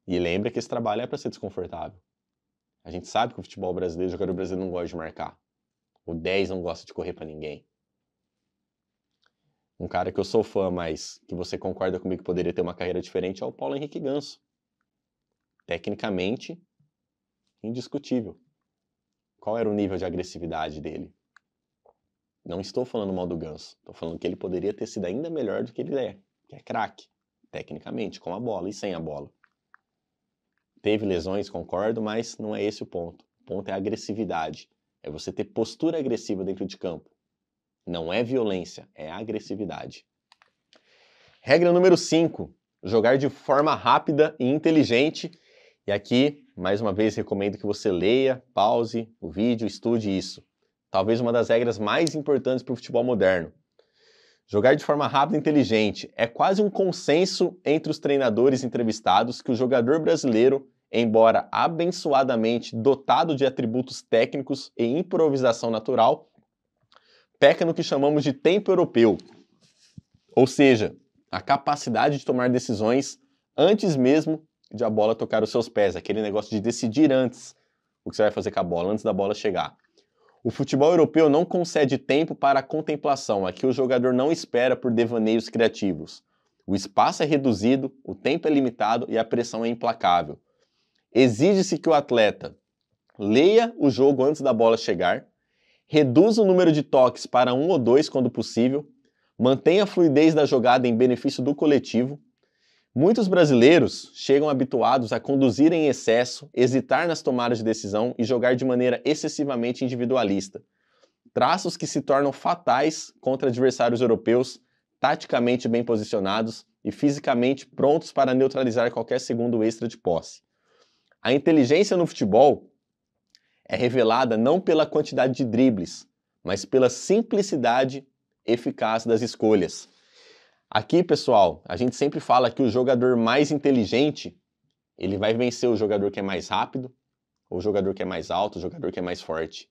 E lembra que esse trabalho é para ser desconfortável. A gente sabe que o futebol brasileiro, o jogador brasileiro não gosta de marcar. O 10 não gosta de correr para ninguém. Um cara que eu sou fã, mas que você concorda comigo que poderia ter uma carreira diferente é o Paulo Henrique Ganso. Tecnicamente, indiscutível. Qual era o nível de agressividade dele? Não estou falando mal do Ganso. Estou falando que ele poderia ter sido ainda melhor do que ele é. Que é craque, tecnicamente, com a bola e sem a bola. Teve lesões, concordo, mas não é esse o ponto. O ponto é a agressividade. É você ter postura agressiva dentro de campo. Não é violência, é agressividade. Regra número 5. Jogar de forma rápida e inteligente. E aqui, mais uma vez, recomendo que você leia, pause o vídeo, estude isso. Talvez uma das regras mais importantes para o futebol moderno. Jogar de forma rápida e inteligente. É quase um consenso entre os treinadores entrevistados que o jogador brasileiro, embora abençoadamente dotado de atributos técnicos e improvisação natural, peca no que chamamos de tempo europeu. Ou seja, a capacidade de tomar decisões antes mesmo de a bola tocar os seus pés. Aquele negócio de decidir antes o que você vai fazer com a bola, antes da bola chegar. O futebol europeu não concede tempo para a contemplação. Aqui o jogador não espera por devaneios criativos. O espaço é reduzido, o tempo é limitado e a pressão é implacável. Exige-se que o atleta leia o jogo antes da bola chegar, reduza o número de toques para 1 ou 2 quando possível, mantenha a fluidez da jogada em benefício do coletivo. Muitos brasileiros chegam habituados a conduzir em excesso, hesitar nas tomadas de decisão e jogar de maneira excessivamente individualista. Traços que se tornam fatais contra adversários europeus taticamente bem posicionados e fisicamente prontos para neutralizar qualquer segundo extra de posse. A inteligência no futebol é revelada não pela quantidade de dribles, mas pela simplicidade eficaz das escolhas. Aqui, pessoal, a gente sempre fala que o jogador mais inteligente, ele vai vencer o jogador que é mais rápido, ou o jogador que é mais alto, o jogador que é mais forte.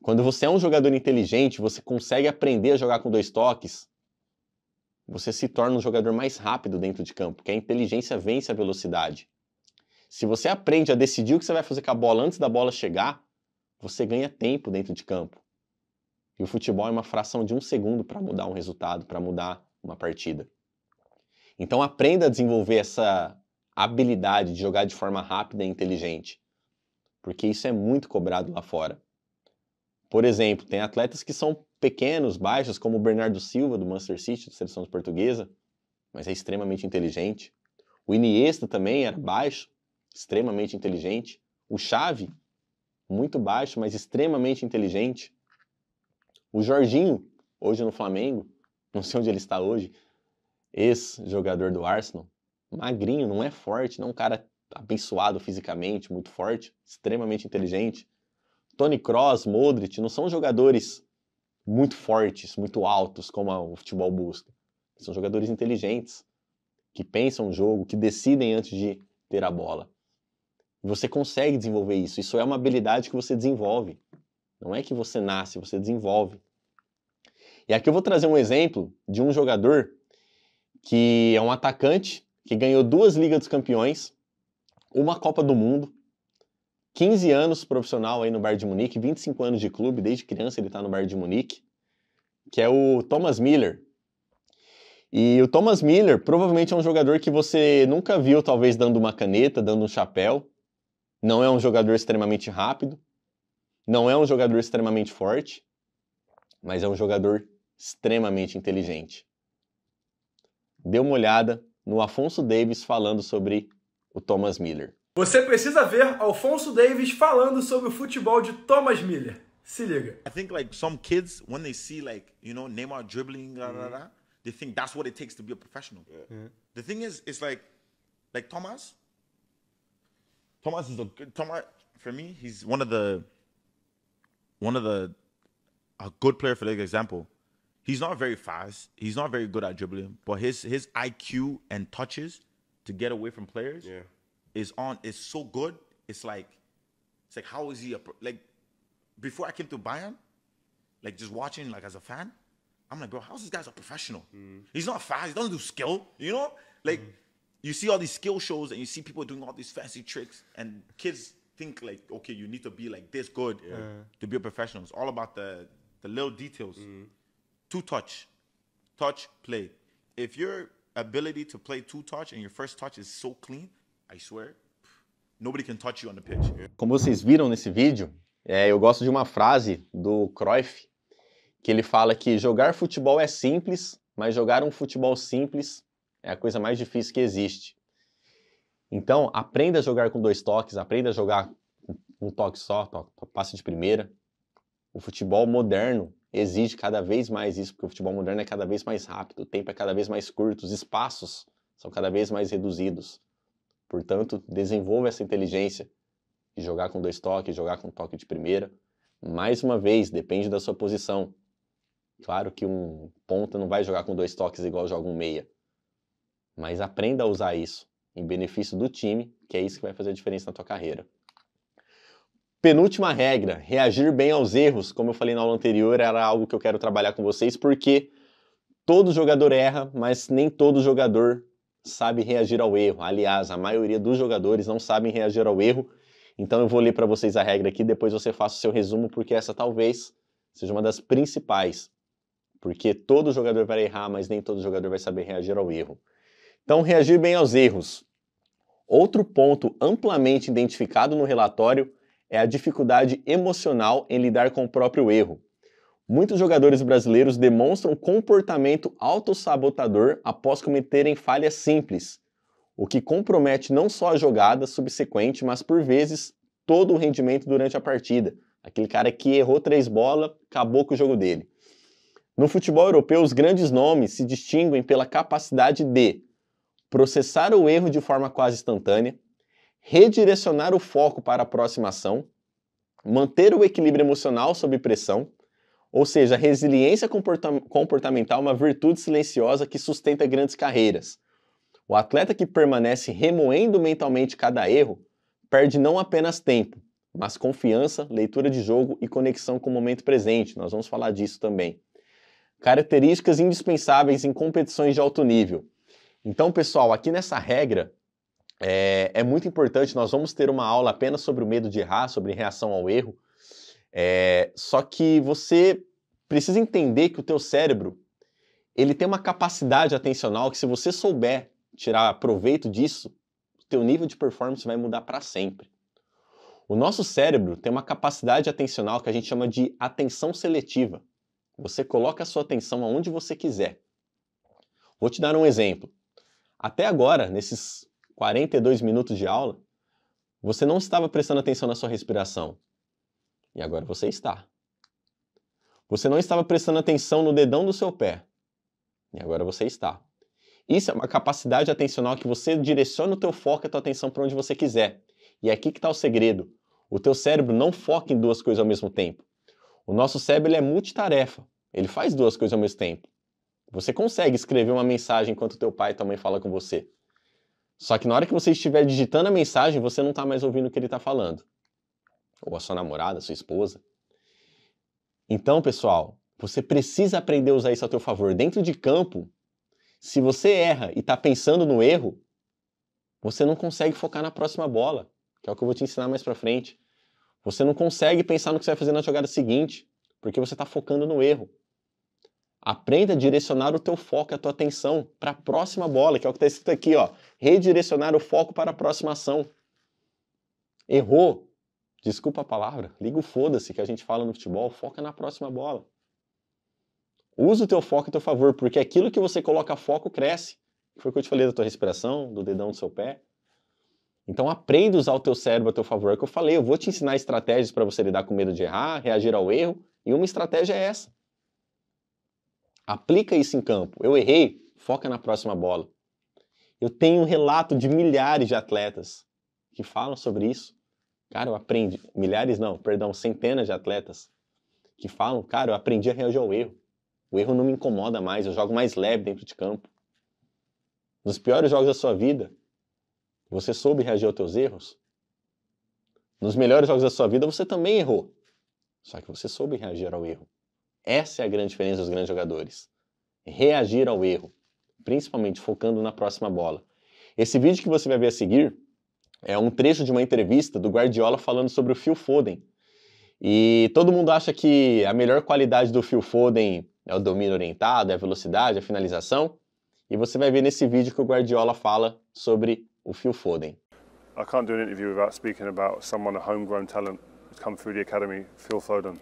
Quando você é um jogador inteligente, você consegue aprender a jogar com 2 toques, você se torna um jogador mais rápido dentro de campo, porque a inteligência vence a velocidade. Se você aprende a decidir o que você vai fazer com a bola antes da bola chegar, você ganha tempo dentro de campo. E o futebol é uma fração de 1 segundo para mudar um resultado, para mudar uma partida. Então aprenda a desenvolver essa habilidade de jogar de forma rápida e inteligente, porque isso é muito cobrado lá fora. Por exemplo, tem atletas que são pequenos, baixos, como o Bernardo Silva, do Manchester City, da seleção portuguesa, mas é extremamente inteligente. O Iniesta também era baixo, extremamente inteligente. O Xavi, muito baixo, mas extremamente inteligente. O Jorginho, hoje no Flamengo, não sei onde ele está hoje, ex-jogador do Arsenal, magrinho, não é forte, não é um cara abençoado fisicamente, muito forte, extremamente inteligente. Toni Kroos, Modric, não são jogadores muito fortes, muito altos, como o futebol busca. São jogadores inteligentes, que pensam o jogo, que decidem antes de ter a bola. E você consegue desenvolver isso. Isso é uma habilidade que você desenvolve. Não é que você nasce, você desenvolve. E aqui eu vou trazer um exemplo de um jogador que é um atacante que ganhou 2 Ligas dos Campeões, uma Copa do Mundo, 15 anos profissional aí no Bayern de Munique, 25 anos de clube, desde criança ele está no Bayern de Munique, que é o Thomas Müller. E o Thomas Müller provavelmente é um jogador que você nunca viu, talvez dando uma caneta, dando um chapéu. Não é um jogador extremamente rápido, não é um jogador extremamente forte, mas é um jogador extremamente inteligente. Dê uma olhada no Alphonso Davies falando sobre o Thomas Müller. Você precisa ver Alphonso Davies falando sobre o futebol de Thomas Müller. Se liga. I think like some kids, when they see like, you know, Neymar dribbling, they think that's what it takes to be a professional. The thing is, it's like Thomas. Thomas is Thomas, for me, he's one of the a good player for example. He's not very fast. He's not very good at dribbling, but his IQ and touches to get away from players, is so good. It's like how is he like before I came to Bayern, like just watching like as a fan, I'm like, bro, how's this guy's a professional? He's not fast, he doesn't do skill, you know? Like you see all these skill shows and you see people doing all these fancy tricks and kids think like, okay, you need to be like this good to be a professional. It's all about the little details. Two touch, play. If your ability to play two touch and your first touch is so clean, I swear, nobody can touch you on the pitch. Como vocês viram nesse vídeo, eu gosto de uma frase do Cruyff, que ele fala que jogar futebol é simples, mas jogar um futebol simples é a coisa mais difícil que existe. Então, aprenda a jogar com 2 toques, aprenda a jogar com um toque só, passe de primeira. O futebol moderno exige cada vez mais isso, porque o futebol moderno é cada vez mais rápido, o tempo é cada vez mais curto, os espaços são cada vez mais reduzidos. Portanto, desenvolva essa inteligência de jogar com 2 toques, jogar com toque de primeira. Mais uma vez, depende da sua posição. Claro que um ponta não vai jogar com 2 toques igual joga um meia. Mas aprenda a usar isso em benefício do time, que é isso que vai fazer a diferença na tua carreira. Penúltima regra, reagir bem aos erros. Como eu falei na aula anterior, era algo que eu quero trabalhar com vocês, porque todo jogador erra, mas nem todo jogador sabe reagir ao erro. Aliás, a maioria dos jogadores não sabem reagir ao erro. Então eu vou ler para vocês a regra aqui, depois você faça o seu resumo, porque essa talvez seja uma das principais. Porque todo jogador vai errar, mas nem todo jogador vai saber reagir ao erro. Então, reagir bem aos erros. Outro ponto amplamente identificado no relatório é a dificuldade emocional em lidar com o próprio erro. Muitos jogadores brasileiros demonstram comportamento autossabotador após cometerem falhas simples, o que compromete não só a jogada subsequente, mas por vezes todo o rendimento durante a partida. Aquele cara que errou 3 bolas, acabou com o jogo dele. No futebol europeu, os grandes nomes se distinguem pela capacidade de processar o erro de forma quase instantânea, redirecionar o foco para a próxima ação, manter o equilíbrio emocional sob pressão, ou seja, a resiliência comportamental é uma virtude silenciosa que sustenta grandes carreiras. O atleta que permanece remoendo mentalmente cada erro perde não apenas tempo, mas confiança, leitura de jogo e conexão com o momento presente. Nós vamos falar disso também. Características indispensáveis em competições de alto nível. Então, pessoal, aqui nessa regra, é muito importante, nós vamos ter uma aula apenas sobre o medo de errar, sobre reação ao erro. Só que você precisa entender que o teu cérebro, ele tem uma capacidade atencional que se você souber tirar proveito disso, o teu nível de performance vai mudar para sempre. O nosso cérebro tem uma capacidade atencional que a gente chama de atenção seletiva. Você coloca a sua atenção aonde você quiser. Vou te dar um exemplo. Até agora, nesses 42 minutos de aula, você não estava prestando atenção na sua respiração. E agora você está. Você não estava prestando atenção no dedão do seu pé. E agora você está. Isso é uma capacidade atencional que você direciona o teu foco e a tua atenção para onde você quiser. E é aqui que está o segredo. O teu cérebro não foca em 2 coisas ao mesmo tempo. O nosso cérebro é multitarefa. Ele faz 2 coisas ao mesmo tempo. Você consegue escrever uma mensagem enquanto teu pai e tua mãe falam com você. Só que na hora que você estiver digitando a mensagem, você não está mais ouvindo o que ele está falando. Ou a sua namorada, a sua esposa. Então, pessoal, você precisa aprender a usar isso a teu favor. Dentro de campo, se você erra e está pensando no erro, você não consegue focar na próxima bola, que é o que eu vou te ensinar mais pra frente. Você não consegue pensar no que você vai fazer na jogada seguinte, porque você está focando no erro. Aprenda a direcionar o teu foco e a tua atenção para a próxima bola, que é o que está escrito aqui, ó. Redirecionar o foco para a próxima ação. Errou. Desculpa a palavra. Liga o foda-se que a gente fala no futebol. Foca na próxima bola. Usa o teu foco a teu favor, porque aquilo que você coloca foco cresce. Foi o que eu te falei da tua respiração, do dedão do seu pé. Então aprenda a usar o teu cérebro a teu favor. É o que eu falei, eu vou te ensinar estratégias para você lidar com medo de errar, reagir ao erro, e uma estratégia é essa. Aplica isso em campo. Eu errei, foca na próxima bola. Eu tenho um relato de milhares de atletas que falam sobre isso. Cara, eu aprendi... centenas de atletas que falam, cara, eu aprendi a reagir ao erro. O erro não me incomoda mais, eu jogo mais leve dentro de campo. Nos piores jogos da sua vida, Você soube reagir aos teus erros? Nos melhores jogos da sua vida você também errou. Só que você soube reagir ao erro. Essa é a grande diferença dos grandes jogadores. Reagir ao erro. Principalmente focando na próxima bola. Esse vídeo que você vai ver a seguir é um trecho de uma entrevista do Guardiola falando sobre o Phil Foden. E todo mundo acha que a melhor qualidade do Phil Foden é o domínio orientado, é a velocidade, a finalização. E você vai ver nesse vídeo que o Guardiola fala sobre o Phil Foden. I can't do an interview without speaking about someone, a homegrown talent who's come through the academy, Phil Foden.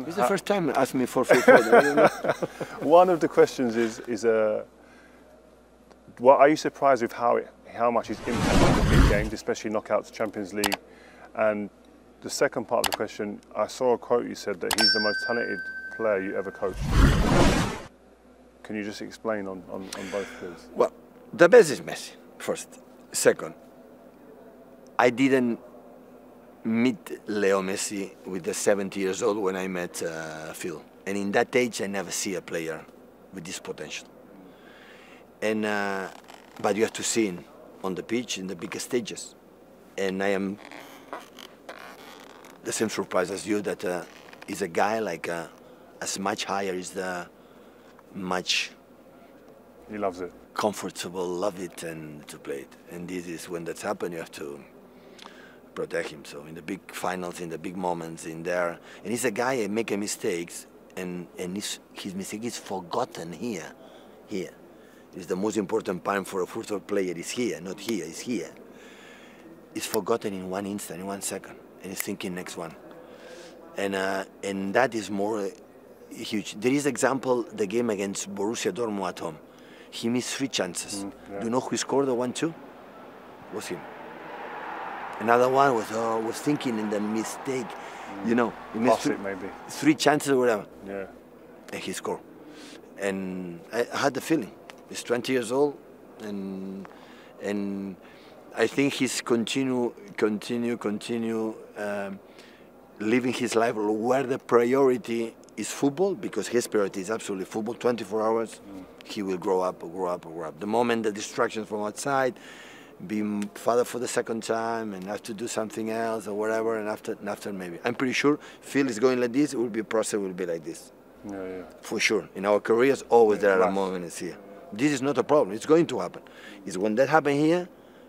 It's the first time you asked me for Phil Foden. One of the questions is what are you surprised with how much he's impacted the big games, especially knockouts, Champions League? And the second part of the question, I saw a quote you said that he's the most talented player you ever coached. Can you just explain on both, please? Well, the best is Messi, first. Second, I didn't meet Leo Messi with the 70 years old when I met Phil. And in that age, I never see a player with this potential. And but you have to see him on the pitch in the biggest stages. And I am the same surprise as you that he's a guy like as much higher is the much. He loves it. Comfortable, love it, and to play it. And this is when that's happened, you have to protect him. So in the big finals, in the big moments, in there, and he's a guy making mistakes, and his mistake is forgotten here. Here, is the most important part for a football player. Is here, not here. Is here. It's forgotten in 1 instant, in 1 second, and he's thinking next one. And that is more huge. There is example the game against Borussia Dortmund at home. He missed 3 chances. Yeah. Do you know who scored the 1-2? Was him. Another one was thinking in the mistake. You know, he missed Pass it maybe. 3 chances or whatever. Yeah. And he scored. And I had the feeling. He's 20 years old, and I think he's continue living his life where the priority is football, because his priority is absolutely football, 24 hours. He will grow up. The moment the distractions from outside, be father for the second time and have to do something else or whatever, and after maybe. I'm pretty sure Phil is going like this, it will be a process, will be like this. Yeah. For sure. In our careers, always there are moments here. This is not a problem, it's going to happen. It's when that happens here,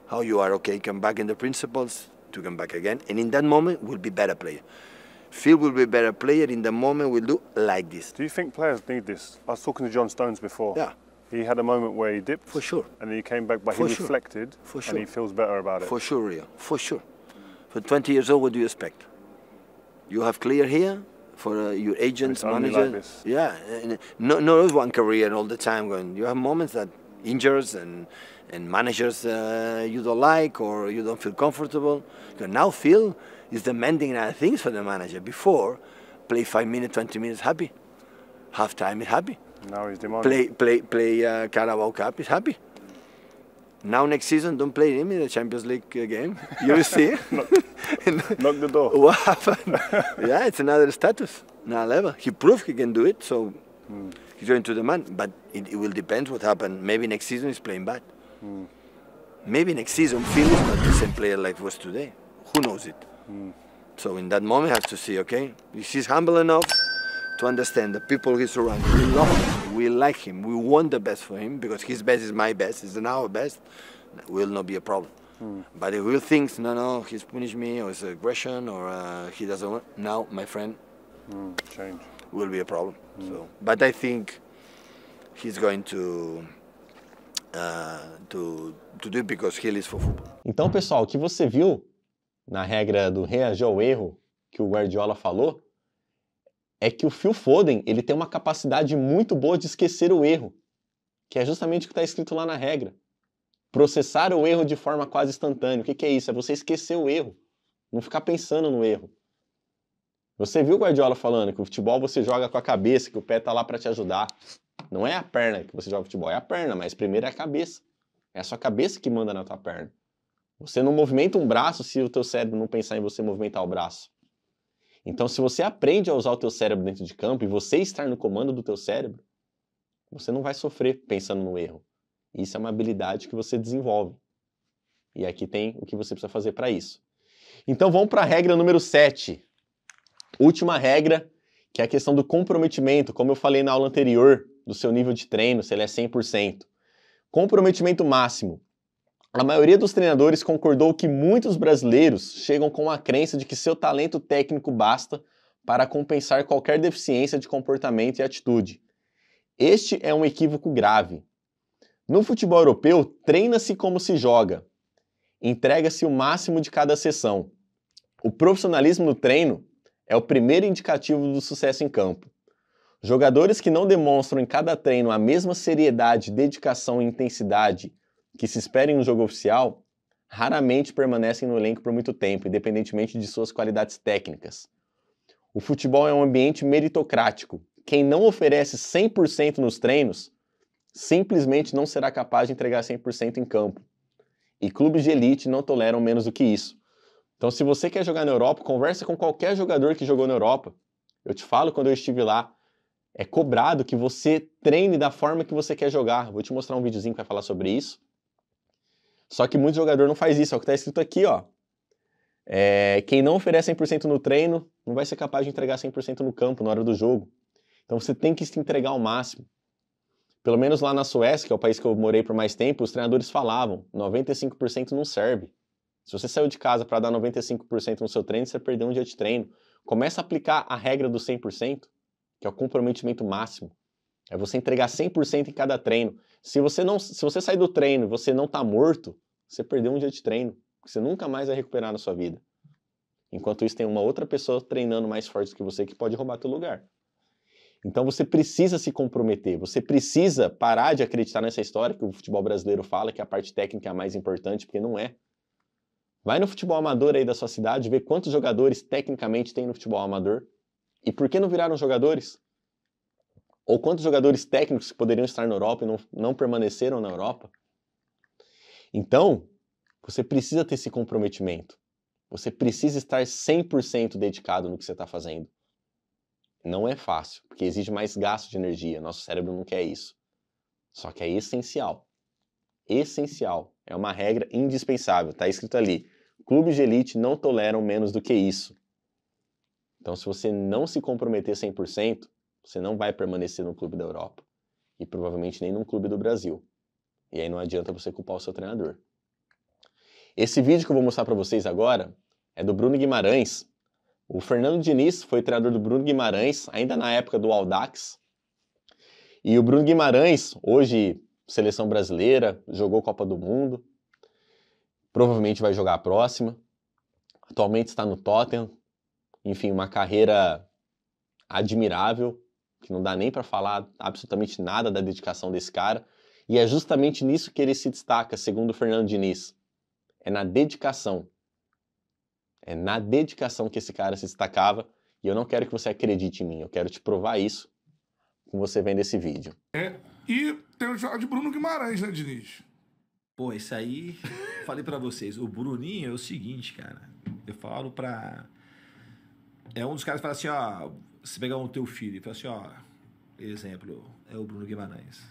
how you are, okay, come back in the principles, to come back again, and in that moment, will be better player. Phil will be a better player in the moment we'll do like this. Do you think players need this? I was talking to John Stones before. Yeah. He had a moment where he dipped. For sure. And then he came back, but For he sure. reflected. For sure. And he feels better about it. For sure, Rio. For sure. For 20 years old, what do you expect? You have clear here for your agents, manager. Like this. Yeah. Not one career all the time going. You have moments that injures and managers you don't like or you don't feel comfortable. Now Phil is demanding other things for the manager. Before, play 5 minutes, 20 minutes, happy. Half time is happy. Now he's demanding. Play Carabao Cup is happy. Now next season, don't play him in the Champions League game. You will see. Knock the door. What happened? Yeah, it's another status, another level. He proved he can do it, so he's going to demand. But it will depend what happens. Maybe next season he's playing bad. Maybe next season Phil is not the same player like was today. Who knows it? So in that moment, he has to see, okay, he's humble enough to understand the people he's surrounded. We love him, we like him, we want the best for him, because his best is my best, is our best, will not be a problem. But if he thinks, no, he's punished me, or it's aggression, or he doesn't want, now, my friend, change will be a problem. So, but I think he's going to do it because he lives for football. Então, pessoal, o que você viu na regra do reagir ao erro que o Guardiola falou é que o Phil Foden ele tem uma capacidade muito boa de esquecer o erro, que é justamente o que está escrito lá na regra. Processar o erro de forma quase instantânea. O que é isso? É você esquecer o erro, não ficar pensando no erro. Você viu o Guardiola falando que o futebol você joga com a cabeça, que o pé está lá para te ajudar. Não é a perna que você joga futebol, é a perna, mas primeiro é a cabeça. É a sua cabeça que manda na tua perna. Você não movimenta um braço se o teu cérebro não pensar em você movimentar o braço. Então, se você aprende a usar o teu cérebro dentro de campo e você estar no comando do teu cérebro, você não vai sofrer pensando no erro. Isso é uma habilidade que você desenvolve. E aqui tem o que você precisa fazer para isso. Então vamos para a regra número 7. Última regra, que é a questão do comprometimento, como eu falei na aula anterior, do seu nível de treino, se ele é 100%. Comprometimento máximo. A maioria dos treinadores concordou que muitos brasileiros chegam com a crença de que seu talento técnico basta para compensar qualquer deficiência de comportamento e atitude. Este é um equívoco grave. No futebol europeu, treina-se como se joga. Entrega-se o máximo de cada sessão. O profissionalismo no treino é o primeiro indicativo do sucesso em campo. Jogadores que não demonstram em cada treino a mesma seriedade, dedicação e intensidade que se espera em um jogo oficial, raramente permanecem no elenco por muito tempo, independentemente de suas qualidades técnicas. O futebol é um ambiente meritocrático. Quem não oferece 100% nos treinos, simplesmente não será capaz de entregar 100% em campo. E clubes de elite não toleram menos do que isso. Então, se você quer jogar na Europa, conversa com qualquer jogador que jogou na Europa. Eu te falo, quando eu estive lá, é cobrado que você treine da forma que você quer jogar. Vou te mostrar um videozinho que vai falar sobre isso. Só que muito jogador não faz isso, é o que está escrito aqui, ó. Quem não oferece 100% no treino, não vai ser capaz de entregar 100% no campo, na hora do jogo. Então você tem que se entregar ao máximo. Pelo menos lá na Suécia, que é o país que eu morei por mais tempo, os treinadores falavam, 95% não serve. Se você saiu de casa para dar 95% no seu treino, você perdeu um dia de treino. Começa a aplicar a regra do 100%, que é o comprometimento máximo. É você entregar 100% em cada treino. Se você sair do treino e você não está morto, você perdeu um dia de treino, que você nunca mais vai recuperar na sua vida. Enquanto isso, tem uma outra pessoa treinando mais forte que você que pode roubar teu lugar. Então você precisa se comprometer, você precisa parar de acreditar nessa história que o futebol brasileiro fala, que a parte técnica é a mais importante, porque não é. Vai no futebol amador aí da sua cidade, vê quantos jogadores tecnicamente tem no futebol amador e por que não viraram jogadores? Ou quantos jogadores técnicos que poderiam estar na Europa e não permaneceram na Europa? Então, você precisa ter esse comprometimento. Você precisa estar 100% dedicado no que você está fazendo. Não é fácil, porque exige mais gasto de energia. Nosso cérebro não quer isso. Só que é essencial. Essencial. É uma regra indispensável. Está escrito ali. Clubes de elite não toleram menos do que isso. Então, se você não se comprometer 100%, você não vai permanecer no clube da Europa. E provavelmente nem num clube do Brasil. E aí não adianta você culpar o seu treinador. Esse vídeo que eu vou mostrar para vocês agora é do Bruno Guimarães. O Fernando Diniz foi treinador do Bruno Guimarães, ainda na época do Audax. E o Bruno Guimarães, hoje seleção brasileira, jogou Copa do Mundo. Provavelmente vai jogar a próxima. Atualmente está no Tottenham. Enfim, uma carreira admirável, que não dá nem para falar absolutamente nada da dedicação desse cara. E é justamente nisso que ele se destaca, segundo o Fernando Diniz. É na dedicação. É na dedicação que esse cara se destacava. E eu não quero que você acredite em mim. Eu quero te provar isso com você vendo esse vídeo. E tem o jogo de Bruno Guimarães, né, Diniz? Pô, isso aí... Falei pra vocês. O Bruninho é o seguinte, cara. Eu falo pra... É um dos caras que fala assim, ó... Você pegar o teu filho e fala assim, ó... Exemplo, é o Bruno Guimarães.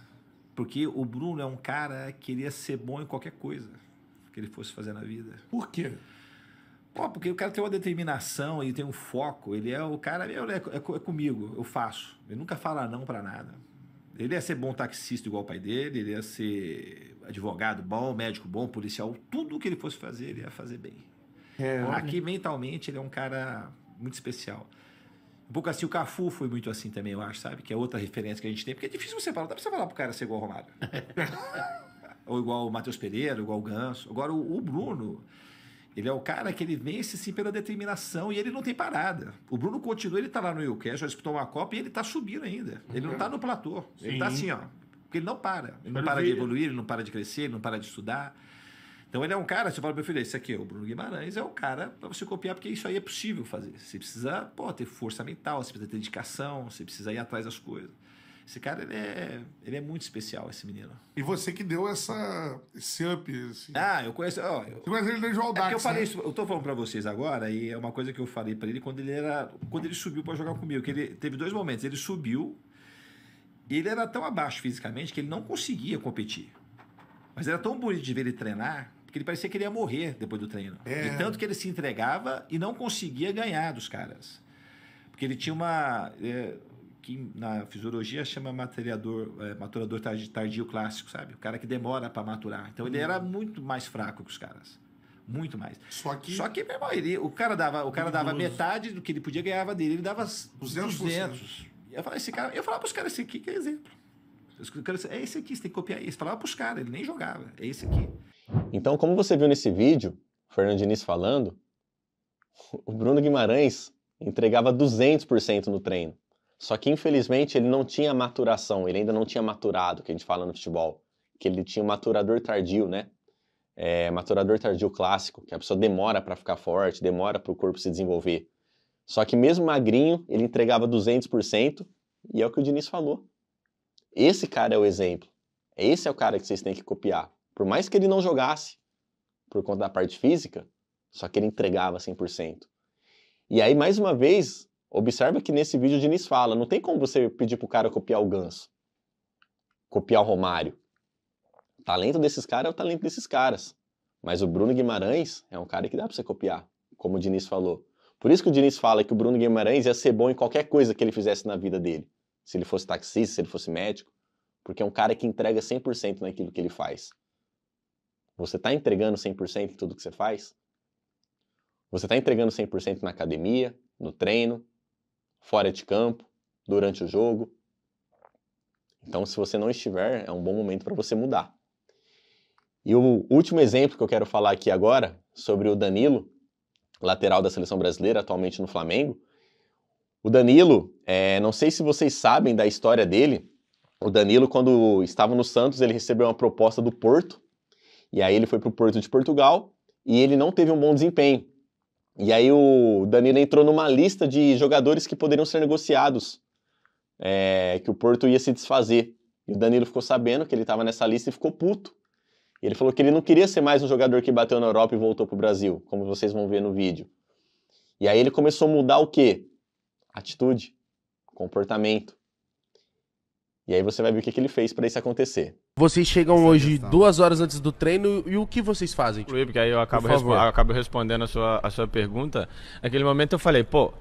Porque o Bruno é um cara que queria ser bom em qualquer coisa que ele fosse fazer na vida. Por quê? Pô, porque o cara tem uma determinação, ele tem um foco, ele é o cara, é comigo, eu faço. Ele nunca fala não pra nada. Ele ia ser bom taxista igual o pai dele, ele ia ser advogado bom, médico bom, policial, tudo o que ele fosse fazer, ele ia fazer bem. Aqui, mentalmente, ele é um cara muito especial. Um pouco assim, o Cafu foi muito assim também, eu acho, sabe? Que é outra referência que a gente tem, porque é difícil você falar, não dá pra você falar pro cara ser igual o Romário. Ou igual o Matheus Pereira, igual o Ganso. Agora, o Bruno, ele é o cara que ele vence assim pela determinação e ele não tem parada. O Bruno continua, ele tá lá no Newcastle, já disputou uma Copa e ele tá subindo ainda. Ele não tá no platô. Ele tá assim, ó. Porque ele não para. Ele não para de evoluir, ele não para de crescer, ele não para de estudar. Então ele é um cara, você fala, meu filho, esse aqui, o Bruno Guimarães, é o cara para você copiar, porque isso aí é possível fazer. Você precisa, ter força mental, você precisa ter dedicação, você precisa ir atrás das coisas. Esse cara, ele é muito especial, esse menino. E você que deu esse up. Eu conheço... Você conhece ele desde o Audax, eu falei isso, eu tô falando para vocês agora, e é uma coisa que eu falei para ele quando ele subiu para jogar comigo, que ele teve 2 momentos. Ele subiu, e ele era tão abaixo fisicamente que ele não conseguia competir. Mas era tão bonito de ver ele treinar, porque ele parecia que ele ia morrer depois do treino. De tanto que ele se entregava e não conseguia ganhar dos caras. Porque ele tinha uma... que na fisiologia chama maturador tardio clássico, sabe? O cara que demora para maturar. Então ele era muito mais fraco que os caras. Muito mais. Só que meu irmão, o cara dava metade do que ele podia ganhar dele. Ele dava 200. Eu falava pros caras, esse aqui que é exemplo. É esse aqui, você tem que copiar isso. Falava pros caras, ele nem jogava. É esse aqui. Então, como você viu nesse vídeo, o Fernando Diniz falando, o Bruno Guimarães entregava 200% no treino. Só que, infelizmente, ele não tinha maturação, ele ainda não tinha maturado, que a gente fala no futebol. Que ele tinha um maturador tardio, né? Maturador tardio clássico, que a pessoa demora para ficar forte, demora para o corpo se desenvolver. Só que mesmo magrinho, ele entregava 200%, e é o que o Diniz falou. Esse cara é o exemplo. Esse é o cara que vocês têm que copiar. Por mais que ele não jogasse, por conta da parte física, só que ele entregava 100%. E aí, mais uma vez, observa que nesse vídeo o Diniz fala, não tem como você pedir pro cara copiar o Ganso, copiar o Romário. O talento desses caras é o talento desses caras. Mas o Bruno Guimarães é um cara que dá pra você copiar, como o Diniz falou. Por isso que o Diniz fala que o Bruno Guimarães ia ser bom em qualquer coisa que ele fizesse na vida dele. Se ele fosse taxista, se ele fosse médico. Porque é um cara que entrega 100% naquilo que ele faz. Você está entregando 100% em tudo que você faz? Você está entregando 100% na academia, no treino, fora de campo, durante o jogo? Então, se você não estiver, é um bom momento para você mudar. E o último exemplo que eu quero falar aqui agora, sobre o Danilo, lateral da seleção brasileira, atualmente no Flamengo. O Danilo, não sei se vocês sabem da história dele. O Danilo, quando estava no Santos, ele recebeu uma proposta do Porto. E aí ele foi para o Porto de Portugal e ele não teve um bom desempenho. E aí o Danilo entrou numa lista de jogadores que poderiam ser negociados, que o Porto ia se desfazer. E o Danilo ficou sabendo que ele estava nessa lista e ficou puto. E ele falou que ele não queria ser mais um jogador que bateu na Europa e voltou para o Brasil, como vocês vão ver no vídeo. E aí ele começou a mudar o quê? Atitude, comportamento. E aí você vai ver o que ele fez para isso acontecer. Vocês chegam hoje 2 horas antes do treino e o que vocês fazem? Porque aí eu acabo respondendo a sua pergunta. Naquele momento eu falei, pô,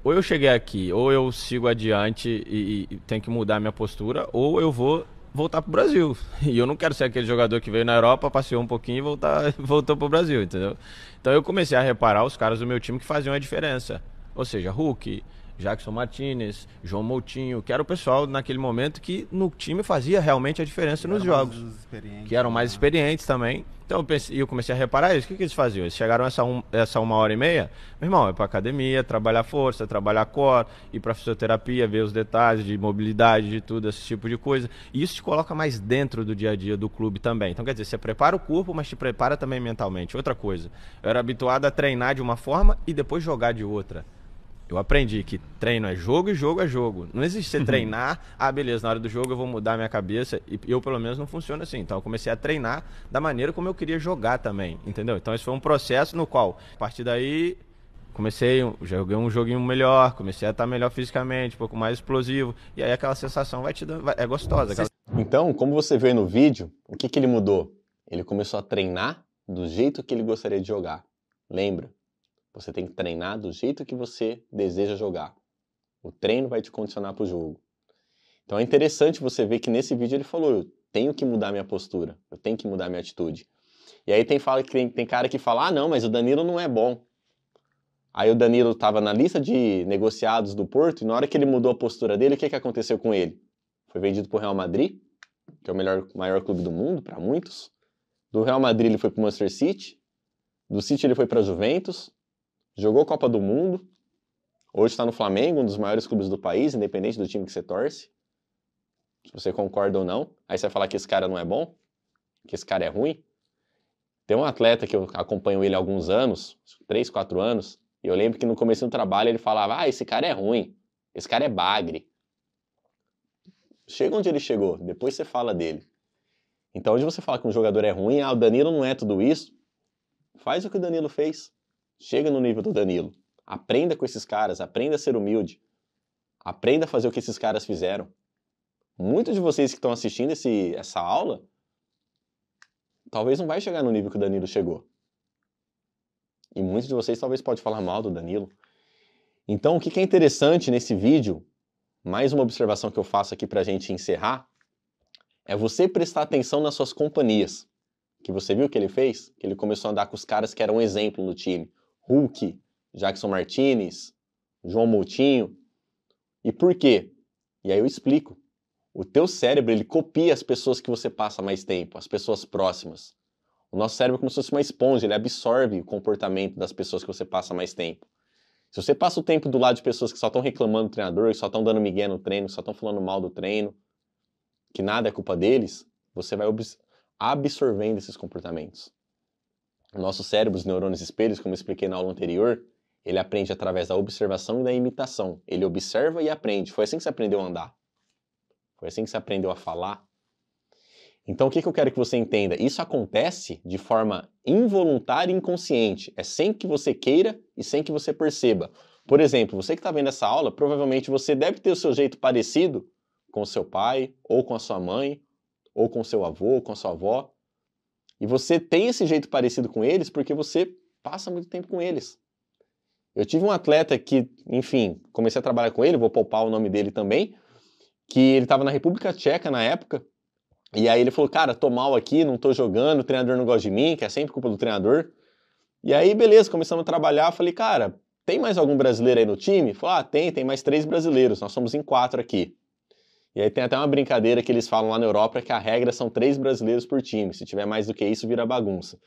ou eu cheguei aqui, ou eu sigo adiante e tenho que mudar minha postura, ou eu vou voltar pro Brasil. E eu não quero ser aquele jogador que veio na Europa, passeou um pouquinho e voltou pro Brasil, entendeu? Então eu comecei a reparar os caras do meu time que faziam a diferença. Ou seja, Hulk, Jackson Martinez, João Moutinho, que era o pessoal naquele momento que no time fazia realmente a diferença nos jogos. Que eram mais experientes também. Então eu comecei a reparar isso. O que eles faziam? Eles chegaram essa 1h30, meu irmão, é pra academia, trabalhar força, trabalhar core, ir pra fisioterapia, ver os detalhes de mobilidade, de tudo, esse tipo de coisa. E isso te coloca mais dentro do dia a dia do clube também. Então quer dizer, você prepara o corpo, mas te prepara também mentalmente. Outra coisa, eu era habituado a treinar de uma forma e depois jogar de outra. Eu aprendi que treino é jogo e jogo é jogo. Não existe você treinar, beleza, na hora do jogo eu vou mudar a minha cabeça. E eu, pelo menos, não funciona assim. Então eu comecei a treinar da maneira como eu queria jogar também, entendeu? Então esse foi um processo no qual, a partir daí, joguei um joguinho melhor, comecei a estar melhor fisicamente, um pouco mais explosivo. E aí aquela sensação vai te dando, é gostosa. Então, como você vê no vídeo, o que ele mudou? Ele começou a treinar do jeito que ele gostaria de jogar. Lembra? Você tem que treinar do jeito que você deseja jogar. O treino vai te condicionar para o jogo. Então é interessante você ver que nesse vídeo ele falou, eu tenho que mudar minha postura, eu tenho que mudar minha atitude. E aí tem cara que fala, não, mas o Danilo não é bom. Aí o Danilo estava na lista de negociados do Porto e na hora que ele mudou a postura dele, o que aconteceu com ele? Foi vendido para o Real Madrid, que é o maior clube do mundo para muitos. Do Real Madrid ele foi para o Manchester City. Do City ele foi para a Juventus. Jogou Copa do Mundo, hoje está no Flamengo, um dos maiores clubes do país, independente do time que você torce. Se você concorda ou não. Aí você vai falar que esse cara não é bom, que esse cara é ruim. Tem um atleta que eu acompanho ele há alguns anos, 3, 4 anos, e eu lembro que no começo do trabalho ele falava, esse cara é ruim, esse cara é bagre. Chega onde ele chegou, depois você fala dele. Então, onde você fala que um jogador é ruim, o Danilo não é tudo isso, faz o que o Danilo fez. Chega no nível do Danilo. Aprenda com esses caras, aprenda a ser humilde. Aprenda a fazer o que esses caras fizeram. Muitos de vocês que estão assistindo essa aula talvez não vai chegar no nível que o Danilo chegou. E muitos de vocês talvez podem falar mal do Danilo. Então, o que é interessante nesse vídeo, mais uma observação que eu faço aqui pra gente encerrar, é você prestar atenção nas suas companhias. Que você viu o que ele fez? Que ele começou a andar com os caras que eram um exemplo no time. Hulk, Jackson Martinez, João Moutinho. E por quê? E aí eu explico. O teu cérebro, ele copia as pessoas que você passa mais tempo, as pessoas próximas. O nosso cérebro é como se fosse uma esponja, ele absorve o comportamento das pessoas que você passa mais tempo. Se você passa o tempo do lado de pessoas que só estão reclamando do treinador, que só estão dando migué no treino, que só estão falando mal do treino, que nada é culpa deles, você vai absorvendo esses comportamentos. O nosso cérebro, os neurônios espelhos, como eu expliquei na aula anterior, ele aprende através da observação e da imitação. Ele observa e aprende. Foi assim que você aprendeu a andar. Foi assim que você aprendeu a falar. Então o que eu quero que você entenda? Isso acontece de forma involuntária e inconsciente. É sem que você queira e sem que você perceba. Por exemplo, você que está vendo essa aula, provavelmente você deve ter o seu jeito parecido com o seu pai, ou com a sua mãe, ou com o seu avô, ou com a sua avó. E você tem esse jeito parecido com eles porque você passa muito tempo com eles. Eu tive um atleta que, enfim, comecei a trabalhar com ele, vou poupar o nome dele também, que ele estava na República Tcheca na época, e aí ele falou, cara, tô mal aqui, não tô jogando, o treinador não gosta de mim, que é sempre culpa do treinador. E aí, beleza, começamos a trabalhar, falei, cara, tem mais algum brasileiro aí no time? Ele falou, tem mais 3 brasileiros, nós somos em 4 aqui. E aí tem até uma brincadeira que eles falam lá na Europa, que a regra são 3 brasileiros por time, se tiver mais do que isso, vira bagunça.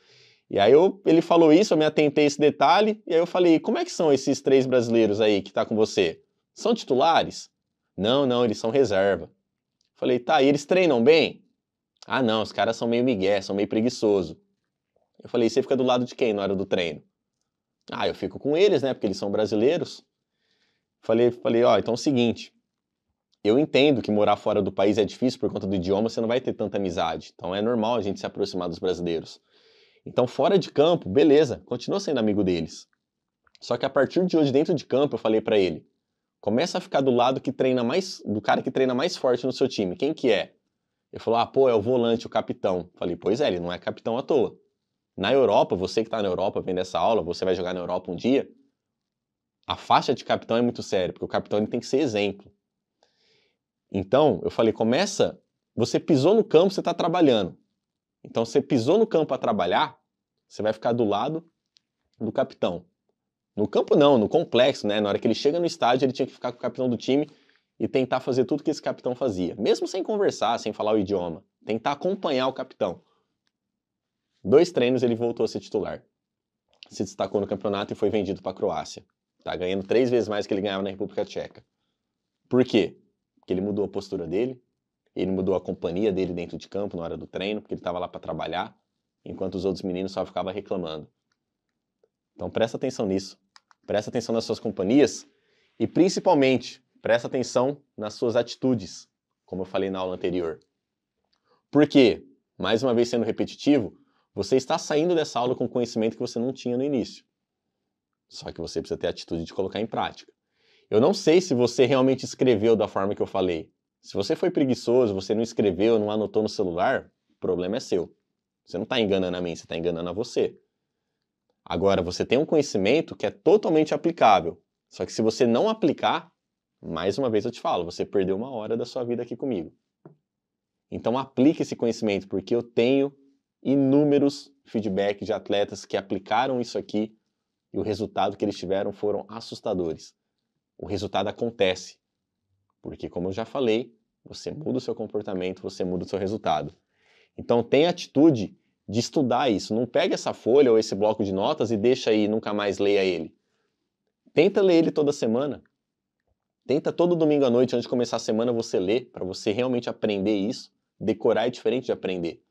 E aí ele falou isso, eu me atentei a esse detalhe, e aí eu falei, como é que são esses 3 brasileiros aí que tá com você? São titulares? Não, eles são reserva. Falei, tá, e eles treinam bem? Ah, não, os caras são meio migué, são meio preguiçoso. Eu falei, você fica do lado de quem na hora do treino? Ah, eu fico com eles, né, porque eles são brasileiros. Falei, ó, então é o seguinte, eu entendo que morar fora do país é difícil por conta do idioma, você não vai ter tanta amizade. Então é normal a gente se aproximar dos brasileiros. Então fora de campo, beleza, continua sendo amigo deles. Só que a partir de hoje, dentro de campo, eu falei pra ele, começa a ficar do lado do cara que treina mais forte no seu time. Quem que é? Ele falou, é o volante, o capitão. Falei, pois é, ele não é capitão à toa. Na Europa, você que tá na Europa vendo essa aula, você vai jogar na Europa um dia, a faixa de capitão é muito séria, porque o capitão ele tem que ser exemplo. Então, eu falei, você pisou no campo, você tá trabalhando. Então, você pisou no campo a trabalhar, você vai ficar do lado do capitão. No campo não, no complexo, né? Na hora que ele chega no estádio, ele tinha que ficar com o capitão do time e tentar fazer tudo que esse capitão fazia. Mesmo sem conversar, sem falar o idioma. Tentar acompanhar o capitão. 2 treinos ele voltou a ser titular. Se destacou no campeonato e foi vendido para a Croácia. Tá ganhando 3 vezes mais que ele ganhava na República Tcheca. Por quê? Porque ele mudou a postura dele, ele mudou a companhia dele dentro de campo na hora do treino, porque ele estava lá para trabalhar, enquanto os outros meninos só ficavam reclamando. Então presta atenção nisso. Presta atenção nas suas companhias e principalmente presta atenção nas suas atitudes, como eu falei na aula anterior. Por quê? Mais uma vez sendo repetitivo, você está saindo dessa aula com conhecimento que você não tinha no início. Só que você precisa ter a atitude de colocar em prática. Eu não sei se você realmente escreveu da forma que eu falei. Se você foi preguiçoso, você não escreveu, não anotou no celular, o problema é seu. Você não está enganando a mim, você está enganando a você. Agora, você tem um conhecimento que é totalmente aplicável. Só que se você não aplicar, mais uma vez eu te falo, você perdeu 1 hora da sua vida aqui comigo. Então aplique esse conhecimento, porque eu tenho inúmeros feedbacks de atletas que aplicaram isso aqui e o resultado que eles tiveram foram assustadores. O resultado acontece, porque como eu já falei, você muda o seu comportamento, você muda o seu resultado. Então tenha atitude de estudar isso. Não pega essa folha ou esse bloco de notas e deixa aí e nunca mais leia ele. Tenta ler ele toda semana. Tenta todo domingo à noite, antes de começar a semana, você ler, para você realmente aprender isso. Decorar é diferente de aprender.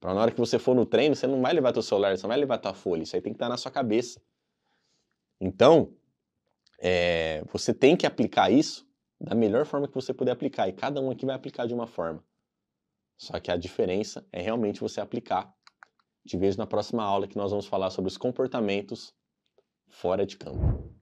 Para na hora que você for no treino, você não vai levar teu celular, você não vai levar tua folha. Isso aí tem que estar na sua cabeça. Então, você tem que aplicar isso da melhor forma que você puder aplicar. E cada um aqui vai aplicar de uma forma. Só que a diferença é realmente você aplicar. Te vejo na próxima aula que nós vamos falar sobre os comportamentos fora de campo.